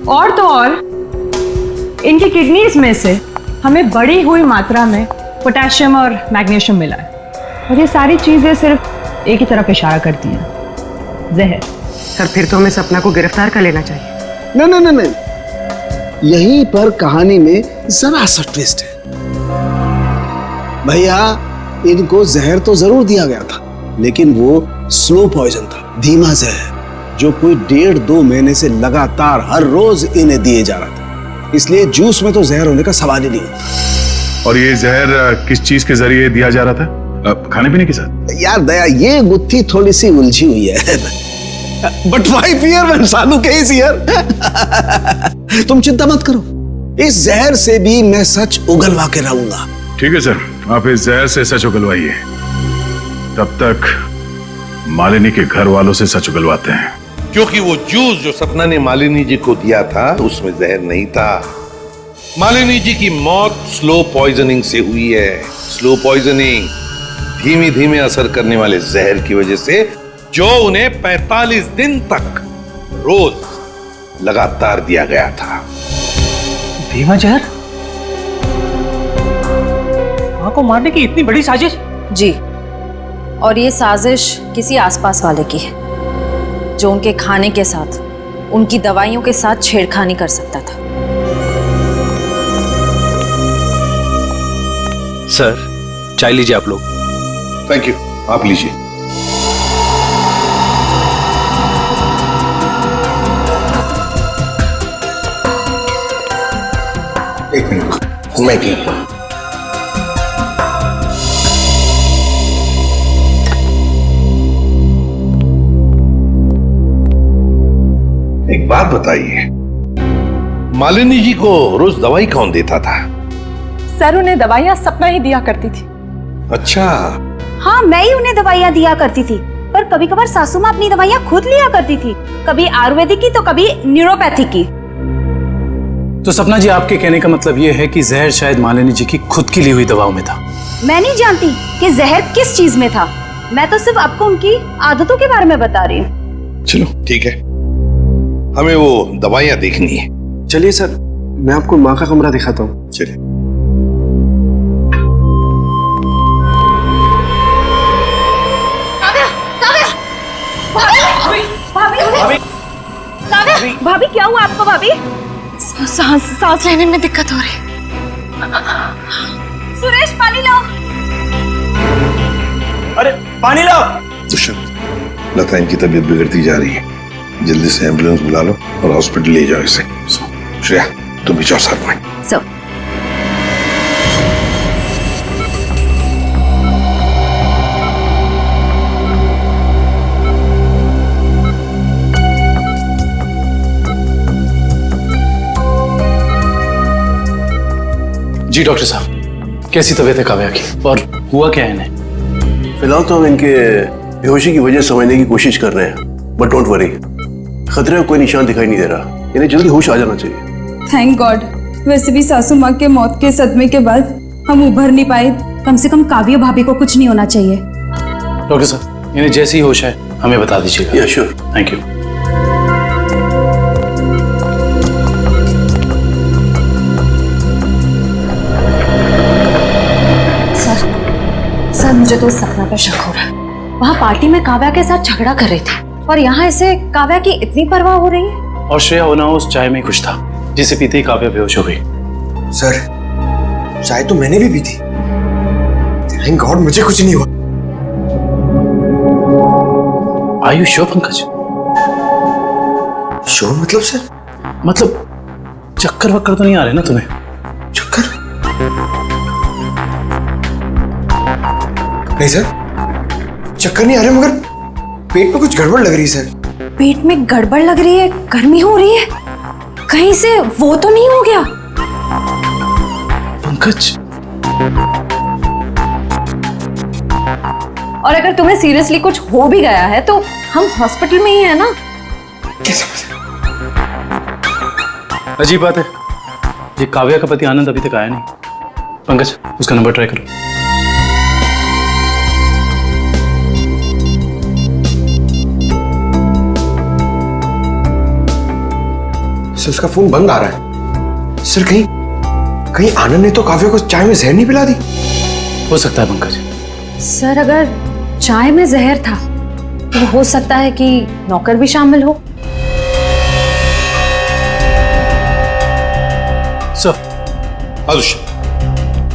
और तो और इनकी किडनीज में से हमें बढ़ी हुई मात्रा में पोटेशियम और मैग्नीशियम मिला है। और ये सारी चीजें सिर्फ एक ही तरफ इशारा करती हैं, जहर। सर फिर तो हमें सपना को गिरफ्तार कर लेना चाहिए। नहीं, यहीं पर कहानी में जरा सा ट्विस्ट है। भैया इनको जहर तो जरूर दिया गया था, लेकिन वो स्लो पॉइजन था, धीमा जहर, जो कोई 1.5-2 महीने से लगातार हर रोज इन्हें दिए जा रहा था। इसलिए जूस में तो जहर होने का सवाल ही नहीं होता। और ये जहर किस चीज के जरिए दिया जा रहा था? खाने पीने के साथ? यार दया, ये गुत्थी थोड़ी सी उलझी हुई है। But why fear when Salu case here? तुम चिंता मत करो, इस जहर से भी मैं सच उगलवा के रहूंगा। ठीक है सर, आप इस जहर से सच उगलवाइए, तब तक मालिनी के घर वालों से सच उगलवाते हैं। क्योंकि वो जूस जो सपना ने मालिनी जी को दिया था उसमें जहर नहीं था। मालिनी जी की मौत स्लो पॉइजनिंग से हुई है। स्लो पॉइजनिंग, धीमी धीमे असर करने वाले जहर की वजह से, जो उन्हें 45 दिन तक रोज लगातार दिया गया था। धीमा जहर? मां को मारने की इतनी बड़ी साजिश? जी, और ये साजिश किसी आसपास वाले की है जो उनके खाने के साथ, उनकी दवाइयों के साथ छेड़खानी कर सकता था। सर चाय लीजिए आप लोग। थैंक यू, आप लीजिए। एक मिनट, मैं भी। एक बात बताइए, मालिनी जी को रोज दवाई कौन देता था? सर उन्हें दवाइयां सपना ही दिया करती थी। अच्छा। हाँ, मैं ही उन्हें दवाइयाँ दिया करती थी, पर कभी कभार सासू माँ अपनी दवाइयाँ खुद लिया करती थी, कभी आयुर्वेदिक की तो कभी न्यूरोपैथिक की। तो सपना जी, आपके कहने का मतलब ये है कि जहर शायद मालिनी जी की खुद की ली हुई दवाओं में था? मैं नहीं जानती कि जहर किस चीज में था, मैं तो सिर्फ आपको उनकी आदतों के बारे में बता रही हूँ। चलो ठीक है, हमें वो दवाइयाँ देखनी है। चलिए सर, मैं आपको माँ का कमरा दिखाता हूँ। चलिए। भाभी क्या हुआ आपको? भाभी सांस लेने में दिक्कत हो रही। सुरेश पानी लाओ। अरे पानी लाओ। दुष्यंत, लता इनकी तबीयत बिगड़ती जा रही है, जल्दी से एम्बुलेंस बुला लो और हॉस्पिटल ले जाओ इसे। श्रेया तुम भी जाओ साथ में। जी डॉक्टर साहब, कैसी तबीयत है काव्या की और हुआ क्या है इन्हें? फिलहाल तो हम इनके बेहोशी की वजह समझने की कोशिश कर रहे हैं, बट डोंट वरी, खतरे का कोई निशान दिखाई नहीं दे रहा, इन्हें जल्दी होश आ जाना चाहिए। Thank God. वैसे भी सासू माँ के मौत के सदमे के बाद हम उभर नहीं पाए। कम से कम काव्या भाभी को कुछ नहीं होना चाहिए। डॉक्टर साहब, इन्हें जैसे ही होश है हमें बता दीजिएगा। श्योर। Thank you. सर मुझे तो सपना पे शक हो रहा है। वहाँ पार्टी में काव्या के साथ झगड़ा कर रही थी और यहाँ इसे काव्या की इतनी परवाह हो रही है। और श्रेया होना उस चाय में खुश था जिसे पीते ही काव्या बेहोश हो गई। सर चाय तो मैंने भी पी थी। थैंक गॉड मुझे कुछ नहीं हुआ। Are you sure Pankaj? Sure मतलब सर? मतलब चक्कर वक्कर तो नहीं आ रहे ना तुम्हें? चक्कर? नहीं सर, चक्कर नहीं आ रहे, मगर पेट में कुछ गड़बड़ लग रही है सर। पेट में गड़बड़ लग रही है, गर्मी हो रही है, कहीं से वो तो नहीं हो गया? पंकज, और अगर तुम्हें सीरियसली कुछ हो भी गया है तो हम हॉस्पिटल में ही है ना। अजीब बात है, ये काव्या का पति आनंद अभी तक आया नहीं। पंकज, उसका नंबर ट्राई करो। सर उसका फोन बंद आ रहा है। सर कहीं आनंद ने तो काव्या को चाय में जहर नहीं पिला दी? हो सकता है पंकज। सर अगर चाय में जहर था तो हो सकता है कि नौकर भी शामिल हो। सर आदुष,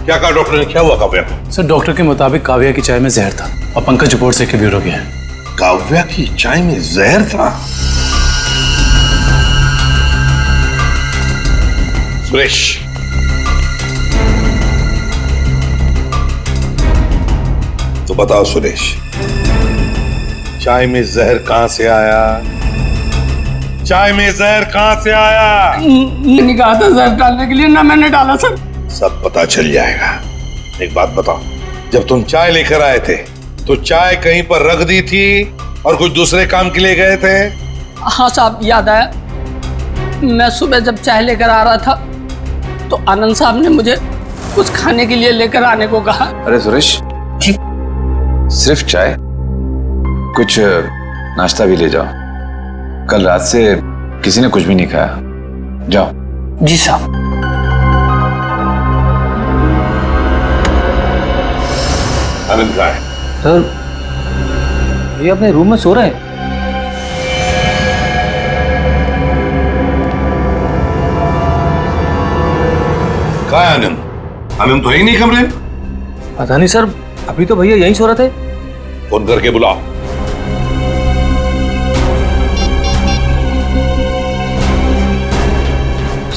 क्या कहा डॉक्टर ने? क्या हुआ काव्या को? सर डॉक्टर के मुताबिक काव्या की चाय में जहर था और पंकज रिपोर्ट से क्लियर हो गया है। काव्या की चाय में जहर था? सुरेश, तो बताओ सुरेश, चाय में जहर कहां से आया? चाय में जहर कहां से आया? मैंने कहा था जहर डालने के लिए, ना मैंने डाला सर। सब पता चल जाएगा। एक बात बताओ, जब तुम चाय लेकर आए थे तो चाय कहीं पर रख दी थी और कुछ दूसरे काम के लिए गए थे? हाँ साहब, याद आया। मैं सुबह जब चाय लेकर आ रहा था तो आनंद साहब ने मुझे कुछ खाने के लिए लेकर आने को कहा। अरे सुरेश, सिर्फ चाय? कुछ नाश्ता भी ले जाओ। कल रात से किसी ने कुछ भी नहीं खाया। जाओ। जी साहब। आनंद कहाँ है? सर ये अपने रूम में सो रहे हैं। कहाँ है आनंद? आनंद तो है ही नहीं कमरे में। पता नहीं सर, अभी तो भैया यहीं सो रहे थे। फोन करके बुलाओ।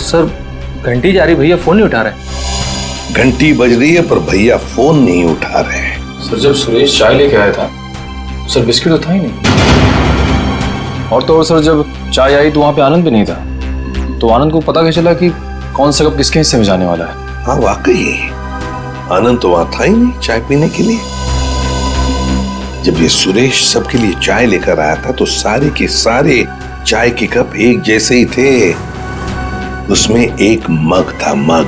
सर घंटी जा रही, भैया फोन नहीं उठा रहे। घंटी बज रही है पर भैया फोन नहीं उठा रहे। सर जब सुरेश चाय लेके आया था सर बिस्किट तो था ही नहीं। और तो और सर, जब चाय आई तो वहां पे आनंद भी नहीं था, तो आनंद को पता कैसे चला कि कौन सा कप किसके हिस्से में जाने वाला है? हाँ वाकई, आनंद तो वहां था ही नहीं चाय पीने के लिए। जब ये सुरेश सबके लिए चाय लेकर आया था तो सारे के सारे चाय के कप एक जैसे ही थे। उसमें एक मग था, मग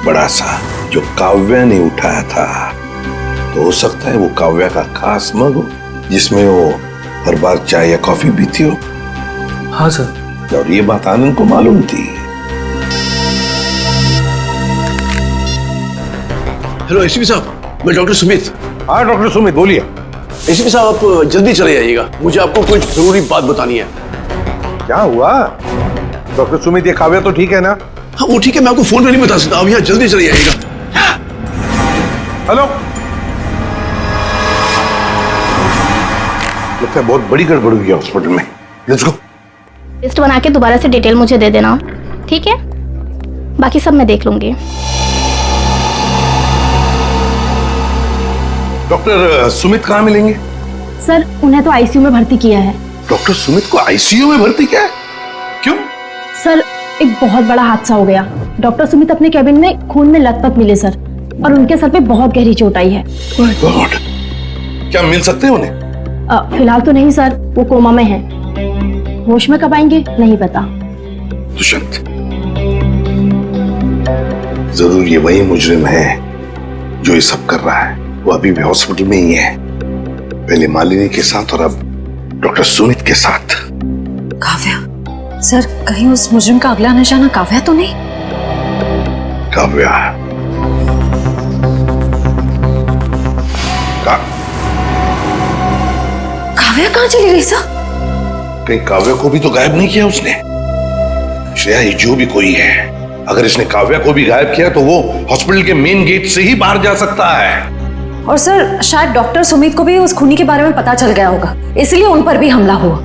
बड़ा सा, जो काव्या ने उठाया था। तो हो सकता है वो काव्या का खास मग हो जिसमें वो हर बार चाय या कॉफी पीती हो। हाँ सर। और ये बात आनंद को मालूम थी। हेलो एसीपी साहब, मैं डॉक्टर सुमित। हाँ डॉक्टर सुमित, बोलिए। एसीपी साहब आप जल्दी चले जाइएगा, मुझे आपको कुछ जरूरी बात बतानी है। क्या हुआ डॉक्टर सुमित? ये काव्या तो ठीक है ना? हाँ वो ठीक है, मैं आपको फोन पे नहीं बता सकता। आप यहाँ जल्दी चले जाइएगा। हेलो, लगता है बहुत बड़ी गड़बड़ हुई है हॉस्पिटल में। Let's go. लिस्ट बना के दोबारा से डिटेल मुझे दे देना, ठीक है? बाकी सब मैं देख लूंगी। डॉक्टर सुमित कहाँ मिलेंगे? सर उन्हें तो आईसीयू में भर्ती किया है। डॉक्टर सुमित को आईसीयू में भर्ती किया है? क्यों? सर एक बहुत बड़ा हादसा हो गया। डॉक्टर सुमित अपने कैबिन में खून में लथपथ मिले सर, और उनके सर पे बहुत गहरी चोट आई है। माय गॉड, क्या मिल सकते हैं उन्हें? फिलहाल तो नहीं सर, वो कोमा में हैं। होश में कब आएंगे नहीं पता। दुष्यंत, जरूर ये वही मुजरिम है जो ये सब कर रहा है। वो अभी भी हॉस्पिटल में ही है, पहले मालिनी के साथ और अब डॉक्टर सुमित के साथ। काव्या सर, कहीं उस मुजरिम का अगला निशाना काव्या तो नहीं? काव्या काव्या कहाँ चली गई सर? कहीं काव्या को भी तो गायब नहीं किया उसने? श्रेया, ये जो भी कोई है, अगर इसने काव्या को भी गायब किया तो वो हॉस्पिटल के मेन गेट से ही बाहर जा सकता है। और सर, शायद डॉक्टर सुमित को भी उस खूनी के बारे में पता चल गया होगा, इसलिए उन पर भी हमला हुआ।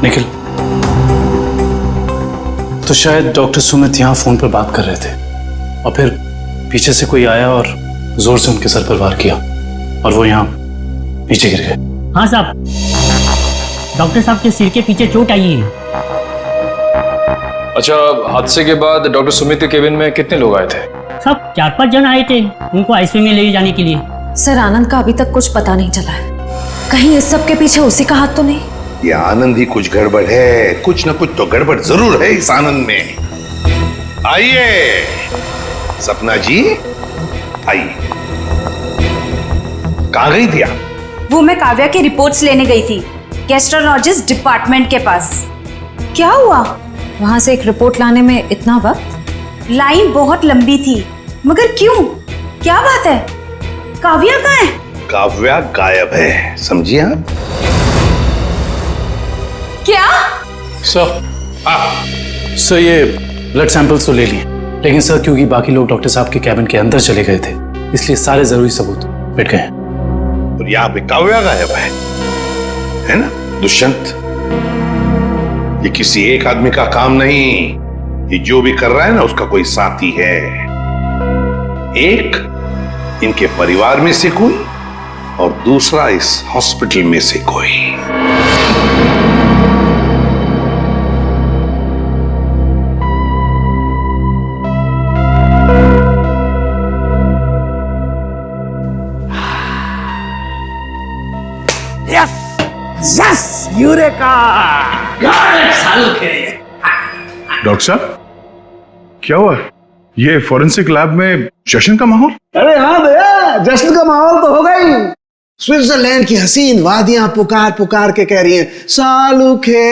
निखिल, तो शायद डॉक्टर सुमित यहाँ फोन पर बात कर रहे थे और फिर पीछे से कोई आया और जोर से उनके सर पर वार किया और वो यहाँ नीचे गिर गए। हाँ साहब, डॉक्टर साहब के सिर के पीछे चोट आई है। अच्छा, हादसे के बाद डॉक्टर सुमित के केबिन में कितने लोग आए थे? सब 4-5 जन आए थे उनको आईसीयू में ले जाने के लिए। सर, आनंद का अभी तक कुछ पता नहीं चला है। कहीं इस सब के पीछे उसी का हाथ तो नहीं? ये आनंद ही कुछ गड़बड़ है, कुछ ना कुछ तो गड़बड़ जरूर है इस आनंद में। आइए सपना जी, आइए। कहाँ गई थी आप? वो मैं काव्या की रिपोर्ट्स लेने गई थी गैस्ट्रोलॉजिस्ट डिपार्टमेंट के पास। क्या हुआ? वहां से एक रिपोर्ट लाने में इतना वक्त? लाइन बहुत लंबी थी, मगर क्यों? क्या बात है? काव्या कहाँ है? काव्या गायब है, समझिए आप? क्या? सर ये ब्लड सैंपल्स तो ले लिए, लेकिन सर क्योंकि बाकी लोग डॉक्टर साहब के कैबिन के अंदर चले गए थे, इसलिए सारे जरूरी सबूत मिट गए हैं। और यहाँ पे काव्या गायब है ना दुष्यंत? ये किसी एक आदमी का काम नहीं, ये जो भी कर रहा है ना उसका कोई साथी है। एक इनके परिवार में से कोई और दूसरा इस हॉस्पिटल में से कोई। Yes, eureka! डॉक्टर साहब, क्या हुआ? ये फॉरेंसिक लैब में जश्न का माहौल? अरे हाँ भैया, जश्न का माहौल तो होगा ही। स्विट्जरलैंड की हसीन वादियां पुकार पुकार के कह रही हैं, सालुखे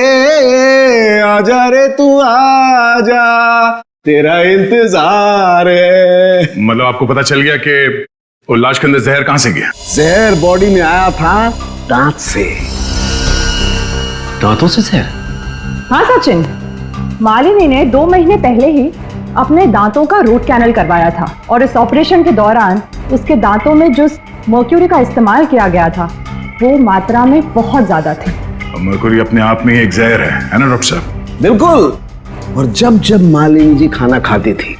आजा रे तू आजा, तेरा इंतजार है। मतलब आपको पता चल गया कि वो लाश के अंदर जहर कहां से गया? जहर बॉडी में आया था दांत से। दांतों से जहर? हाँ सचिन, मालिनी ने 2 महीने पहले ही अपने दांतों का रूट कैनल करवाया था और इस ऑपरेशन के दौरान उसके दांतों में जो मर्क्यूरी का इस्तेमाल किया गया था वो मात्रा में बहुत ज्यादा थी। मर्क्यूरी अपने आप में ही एक जहर है ना डॉक्टर साहब? बिल्कुल। और जब जब मालिनी जी खाना खाती थी,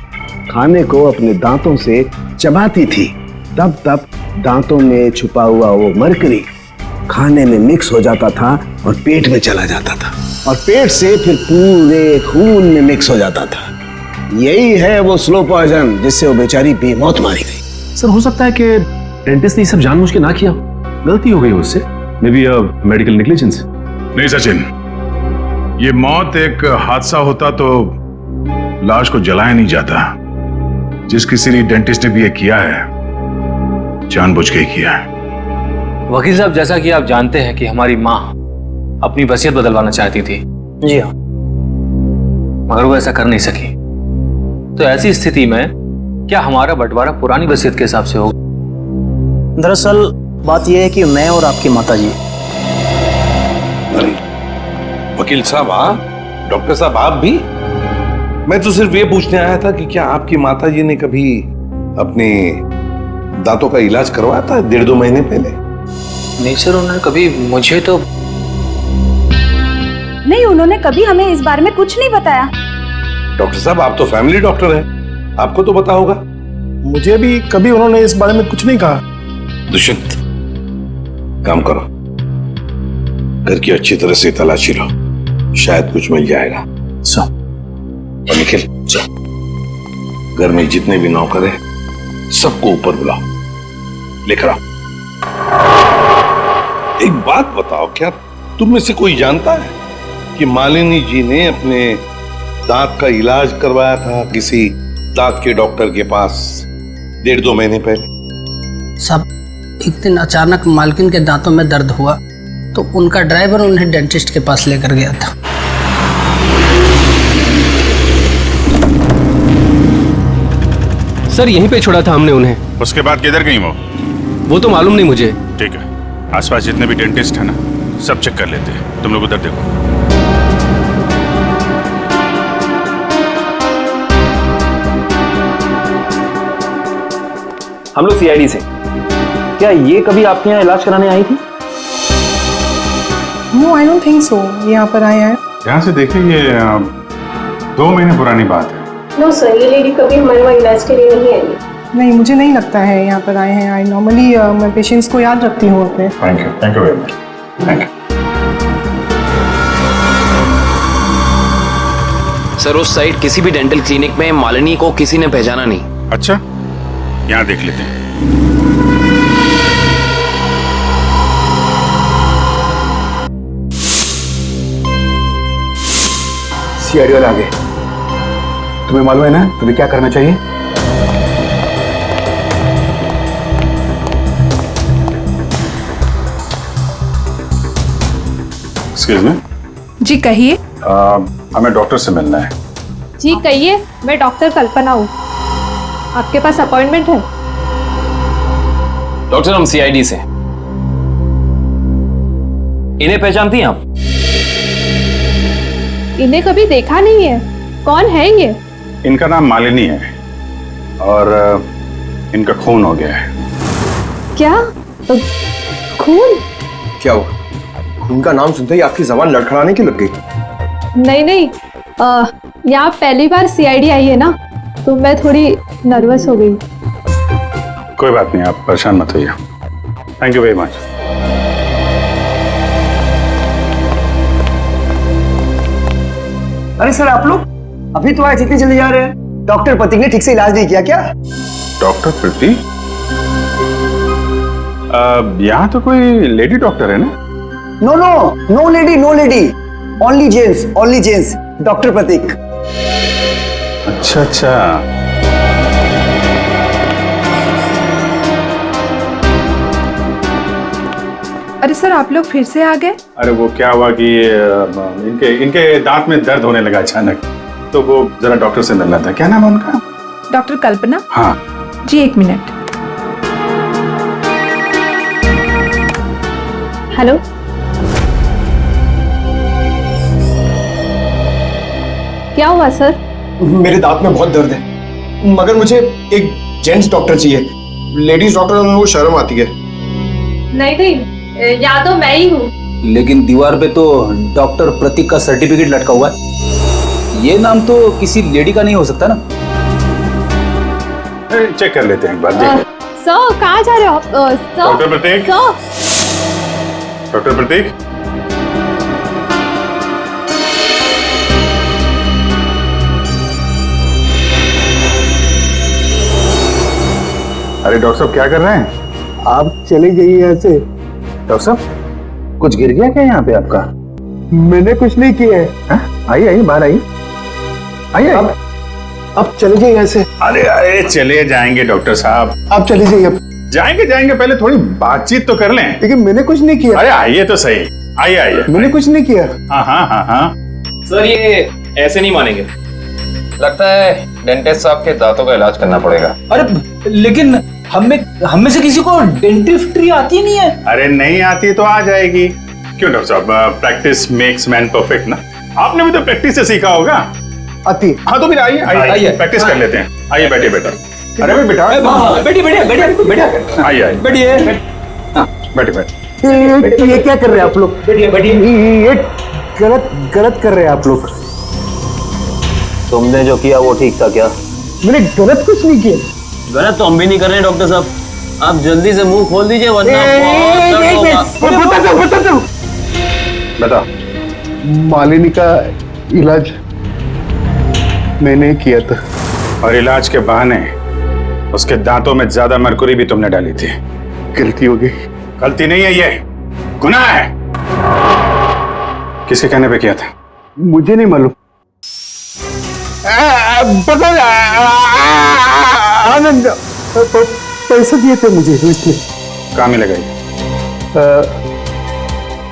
खाने को अपने दांतों से चबाती थी, तब तब दांतों में छुपा हुआ वो मर्क्यूरी खाने में मिक्स हो जाता था और पेट में चला जाता था और पेट से फिर पूरे खून में मिक्स हो जाता था। यही है वो स्लो पॉइजन जिससे वो बेचारी बेमौत मारी गई। सर, हो सकता है कि डेंटिस्ट ने सब जानबूझ के ना किया, गलती हो गई उससे, मे बी मेडिकल नेग्लिजेंस। नहीं सचिन, ये मौत एक हादसा होता तो लाश को जलाया नहीं जाता। जिस किसी डेंटिस्ट ने भी ये किया है जानबूझ के किया है। वकील साहब, जैसा कि आप जानते हैं कि हमारी माँ अपनी वसीयत बदलवाना चाहती थी। जी हाँ। मगर वो ऐसा कर नहीं सकी, तो ऐसी स्थिति में क्या हमारा बंटवारा पुरानी वसीयत के हिसाब से होगा? दरअसल बात यह है कि मैं और आपकी माताजी। वकील साहब, डॉक्टर साहब आप भी? मैं तो सिर्फ ये पूछने आया था कि क्या आपकी माताजी ने कभी अपने दांतों का इलाज करवाया था 1.5-2 महीने पहले? नहीं सर, उन्होंने कभी मुझे तो नहीं, उन्होंने कभी हमें इस बारे में कुछ नहीं बताया। डॉक्टर साहब, आप तो फैमिली डॉक्टर हैं, आपको तो पता होगा। मुझे भी कभी उन्होंने इस बारे में कुछ नहीं कहा। दुष्यंत, काम करो, घर की अच्छी तरह से तलाशी लो, शायद कुछ मिल जाएगा। और निखिल, घर में जितने भी नौकर हैं सबको ऊपर बुलाओ, लेकर आओ। एक बात बताओ, क्या तुम में से कोई जानता है कि मालिनी जी ने अपने दांत का इलाज करवाया था किसी दांत के डॉक्टर के पास 1.5-2 महीने पहले? सब एक दिन अचानक मालकिन के दांतों में दर्द हुआ तो उनका ड्राइवर उन्हें डेंटिस्ट के पास लेकर गया था। सर यहीं पे छोड़ा था हमने उन्हें। उसके बाद किधर गई वो तो मालूम नहीं मुझे। ठीक है, आसपास जितने भी डेंटिस्ट है ना, सब चेक कर लेते हैं। तुम लोग उधर देखो। हम लोग सीआईडी से। क्या ये कभी आपके यहाँ इलाज कराने आई थी? No, I don't think so. यहाँ पर आए हैं। ध्यान से देखिए, ये 2 महीने पुरानी बात है। नो सर, ये लेडी कभी हमारे वहाँ इलाज के लिए नहीं आई। नहीं, मुझे नहीं लगता है यहाँ पर आए हैं। आई नॉर्मली मैं पेशेंट्स को याद रखती हूँ अपने। Thank you very much. Thank you. Sir उस साइड किसी भी डेंटल क्लिनिक में मालिनी को किसी ने पहचाना नहीं। अच्छा, यहाँ देख लेते हैं। सीआईडी वाले आगे। तुम्हें मालूम है ना तुम्हें क्या करना चाहिए? Excuse me. जी कहिए। हमें डॉक्टर से मिलना है। जी कहिए, मैं डॉक्टर कल्पना हूँ। आपके पास अपॉइंटमेंट है? डॉक्टर हम सीआईडी से। इन्हें पहचानती हैं आप? इन्हें कभी देखा नहीं है। कौन है ये? इनका नाम मालिनी है और इनका खून हो गया है। क्या? खून? क्या हुआ? खून का नाम सुनते ही आपकी जबान लड़खड़ाने की लग गई? नहीं नहीं, यहाँ पहली बार सीआईडी आई है ना, तो मैं थोड़ी नर्वस हो गई। कोई बात नहीं, आप परेशान मत होइए। Thank you very much. अरे सर, आप लोग अभी तो आज इतनी जल्दी जा रहे हैं? डॉक्टर प्रतीक ने ठीक से इलाज नहीं किया क्या? डॉक्टर प्रतीक? यहाँ तो कोई लेडी डॉक्टर है ना? No no, no lady, no lady, only gents, only gents. Doctor Prateek. अच्छा अच्छा। अरे सर, आप लोग फिर से आ गए? अरे वो क्या हुआ कि इनके दांत में दर्द होने लगा अचानक, तो वो जरा डॉक्टर से मिलना था। क्या नाम है उनका? डॉक्टर कल्पना। हाँ जी, 1 मिनट। हेलो। क्या हुआ सर? मेरे दांत में बहुत दर्द है, मगर मुझे एक जेंट्स डॉक्टर चाहिए। लेडीज डॉक्टर में वो शर्म आती है। नहीं नहीं, या तो मैं ही हूँ। लेकिन दीवार पे तो डॉक्टर प्रतीक का सर्टिफिकेट लटका हुआ है। ये नाम तो किसी लेडी का नहीं हो सकता ना? चेक कर लेते हैं एक बार। देखिए। सर, कहाँ जा रहे हो आप? डॉक्टर प्रतीक। डॉक्टर प्रतीक। अरे डॉक्टर साहब, क्या कर रहे हैं? आप चले जाइए यहाँ से। डॉक्टर साहब, कुछ गिर गया क्या यहाँ पे आपका? मैंने कुछ नहीं किया है। आइए आइए, बाहर आइए। आइए। आप चले जाइए यहाँ से। अरे अरे, चले जाएंगे डॉक्टर साहब। आप चले जाइए। जाएंगे, पहले थोड़ी बातचीत तो कर लें। लेकिन मैंने कुछ नहीं किया। अरे आइए तो सही। आइए आइए। मैंने कुछ नहीं किया। हाँ हाँ हाँ हाँ। सर ये ऐसे नहीं मानेंगे। लगता है डेंटिस्ट साहब के दांतों का इलाज करना पड़ेगा। अरे लेकिन हमें से किसी को डेंटिस्ट्री आती नहीं है। अरे नहीं आती तो आ जाएगी। क्यों डॉक्टर साहब, प्रैक्टिस मेक्स मैन परफेक्ट ना। आपने भी तो प्रैक्टिस से सीखा होगा। आती। हाँ तो फिर आइए आइए, प्रैक्टिस कर लेते हैं। आइए बैठिए बेटा। अरे भाई बेटा, बैठिए। आइए आइए, बैठिए। बैठिए। ये क्या कर रहे हैं आप लोग? ये गलत कर रहे हैं आप लोग। तुमने जो किया वो ठीक था क्या? मैंने गलत कुछ नहीं किया। गलत तो हम भी नहीं कर रहे डॉक्टर साहब। आप जल्दी से मुंह खोल दीजिए वरना बता। मालिनी का इलाज मैंने किया था। और इलाज के बहाने उसके दांतों में ज्यादा मरकुरी भी तुमने डाली थी। गलती हो गई। गलती नहीं है ये, गुनाह है। किसके कहने पे किया था? मुझे नहीं मालूम। पता नहीं, आनंद पैसे दिए थे मुझे इसलिए। कहाँ मिलेगा ये?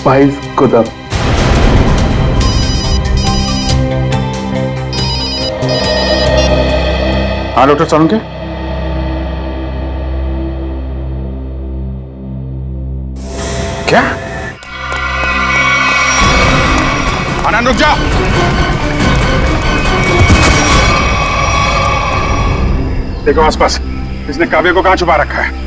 भाई को दम। हाँ डॉक्टर सोलंकी, क्या? आनंद रुक जा। देखो आसपास, इसने काव्य को कहां छुपा रखा है?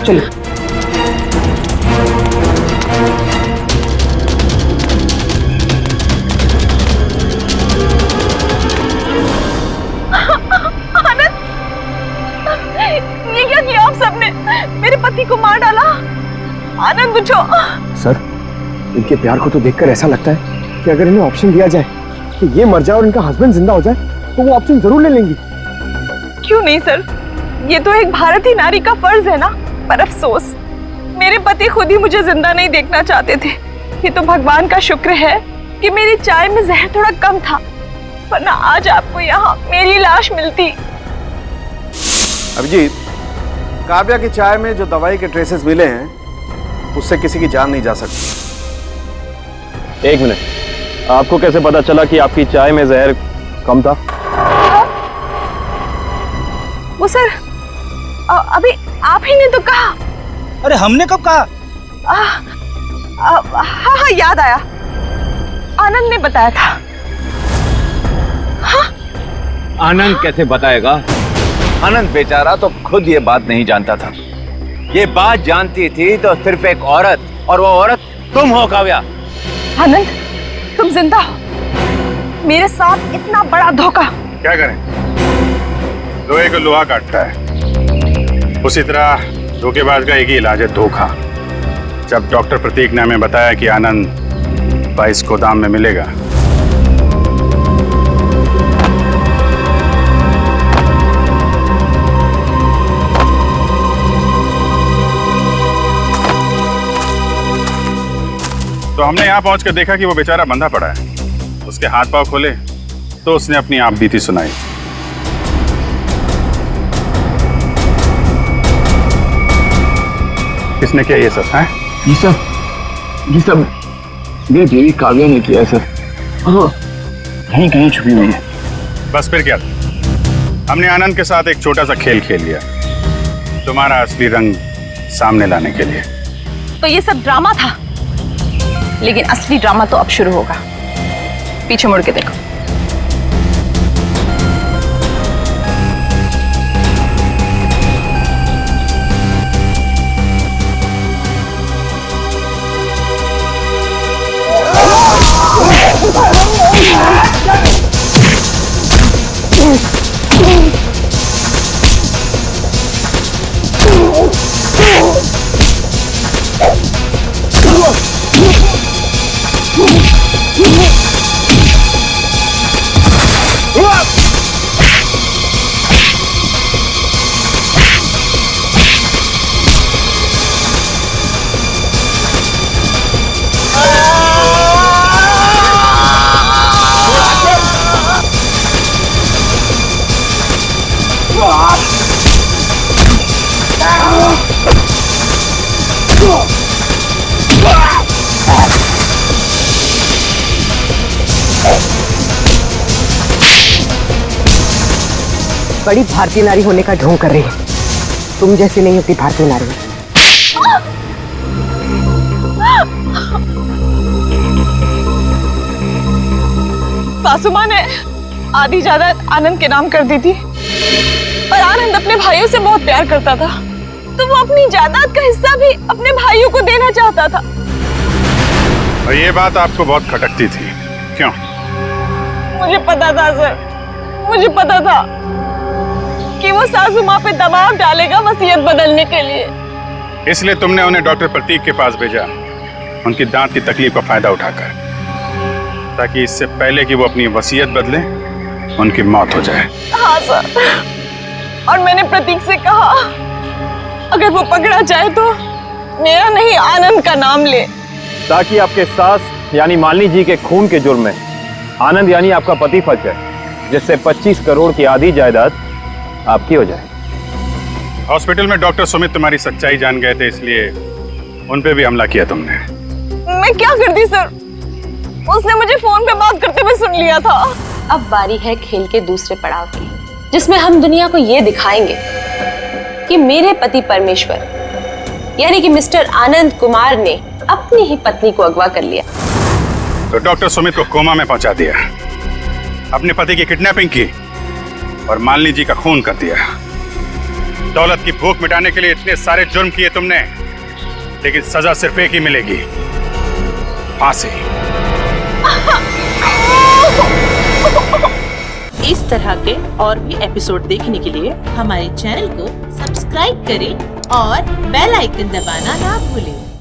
चलो। ये क्या किया आप सबने? मेरे पति को मार डाला। आनंद उठो। सर, इनके प्यार को तो देखकर ऐसा लगता है कि अगर इन्हें ऑप्शन दिया जाए कि ये मर जाए और इनका हस्बैंड जिंदा हो जाए तो वो ऑप्शन जरूर ले लेंगी। क्यों नहीं सर, ये तो एक भारतीय नारी का फर्ज है ना। पर अफसोस, मेरे पति खुद ही मुझे जिंदा नहीं देखना चाहते थे। ये तो भगवान का शुक्र है कि मेरी चाय में जहर थोड़ा कम था, वरना आज आपको यहाँ मेरी लाश मिलती। अभिजीत, काव्या की चाय में जो दवाई के ट्रेसेस मिले हैं उससे किसी की जान नहीं जा सकती। एक मिनट, आपको कैसे पता चला कि आपकी चाय में जहर कम था? वो सर, अभी आप ही ने तो कहा। अरे हमने कब कहा? हाँ याद आया, आनंद ने बताया था। हाँ? आनंद कैसे बताएगा? आनंद बेचारा तो खुद ये बात नहीं जानता था। ये बात जानती थी तो सिर्फ एक औरत, और वो औरत तुम हो काव्या। आनंद, तुम जिंदा हो। मेरे साथ इतना बड़ा धोखा। क्या करें, लोहे को लोहा काटता है, उसी तरह धोखेबाज का एक ही इलाज है, धोखा। जब डॉक्टर प्रतीक ने हमें बताया कि आनंद 22 गोदाम में मिलेगा, तो हमने यहाँ पहुंचकर देखा कि वो बेचारा बंधा पड़ा है। उसके हाथ पांव खोले तो उसने अपनी आप बीती सुनाई। किसने किया ये सब? है ये सब मेरी देवी काव्या ने किया है सर। हाँ, कहीं कहीं छुपी हुई है। बस फिर क्या, हमने आनंद के साथ एक छोटा सा खेल खेल लिया, तुम्हारा असली रंग सामने लाने के लिए। तो ये सब ड्रामा था, लेकिन असली ड्रामा तो अब शुरू होगा। पीछे मुड़ के देखो। बड़ी भारतीय नारी होने का ढोंग कर रही है। तुम जैसी नहीं होती भारतीय नारी। सासू माँ ने आधी जायदाद आनंद के नाम कर दी थी, पर आनंद अपने भाइयों से बहुत प्यार करता था, तो वो अपनी जायदाद का हिस्सा भी अपने भाइयों को देना चाहता था। और ये बात आपको बहुत खटकती थी, क्यों? मुझे पता था सर, मुझे पता था कि वो सासू माँ पे दबाव डालेगा वसीयत बदलने के लिए। इसलिए तुमने उन्हें डॉक्टर प्रतीक के पास भेजा, उनकी दांत की तकलीफ का फायदा उठाकर, ताकि इससे पहले कि वो अपनी वसीयत बदले उनकी मौत हो जाए। हाँ सर, और मैंने प्रतीक से कहा अगर वो पकड़ा जाए तो मेरा नहीं आनंद का नाम ले, ताकि आपके सास यानी मालिनी जी के खून के जुर्म में आनंद यानी आपका पति फंस जाए, जिससे 25 करोड़ की आधी जायदाद आपकी हो जाए। हॉस्पिटल में डॉक्टर सुमित तुम्हारी सच्चाई जान गए थे, इसलिए उन पे भी हमला किया तुमने। मैं क्या करती सर, उसने मुझे फोन पे बात करते हुए सुन लिया था। अब बारी है खेल के दूसरे पड़ाव की, जिसमें हम दुनिया को ये दिखाएंगे कि मेरे पति परमेश्वर यानी कि मिस्टर आनंद कुमार ने अपनी ही पत्नी को अगवा कर लिया। तो डॉक्टर सुमित को कोमा में पहुंचा दिया, अपने पति की किडनैपिंग की और मालिनी जी का खून कर दिया। दौलत की भूख मिटाने के लिए इतने सारे जुर्म किए तुमने, लेकिन सजा सिर्फ एक ही मिलेगी, फांसी। इस तरह के और भी एपिसोड देखने के लिए हमारे चैनल को सब्सक्राइब करें और बेल आइकन दबाना ना भूलें।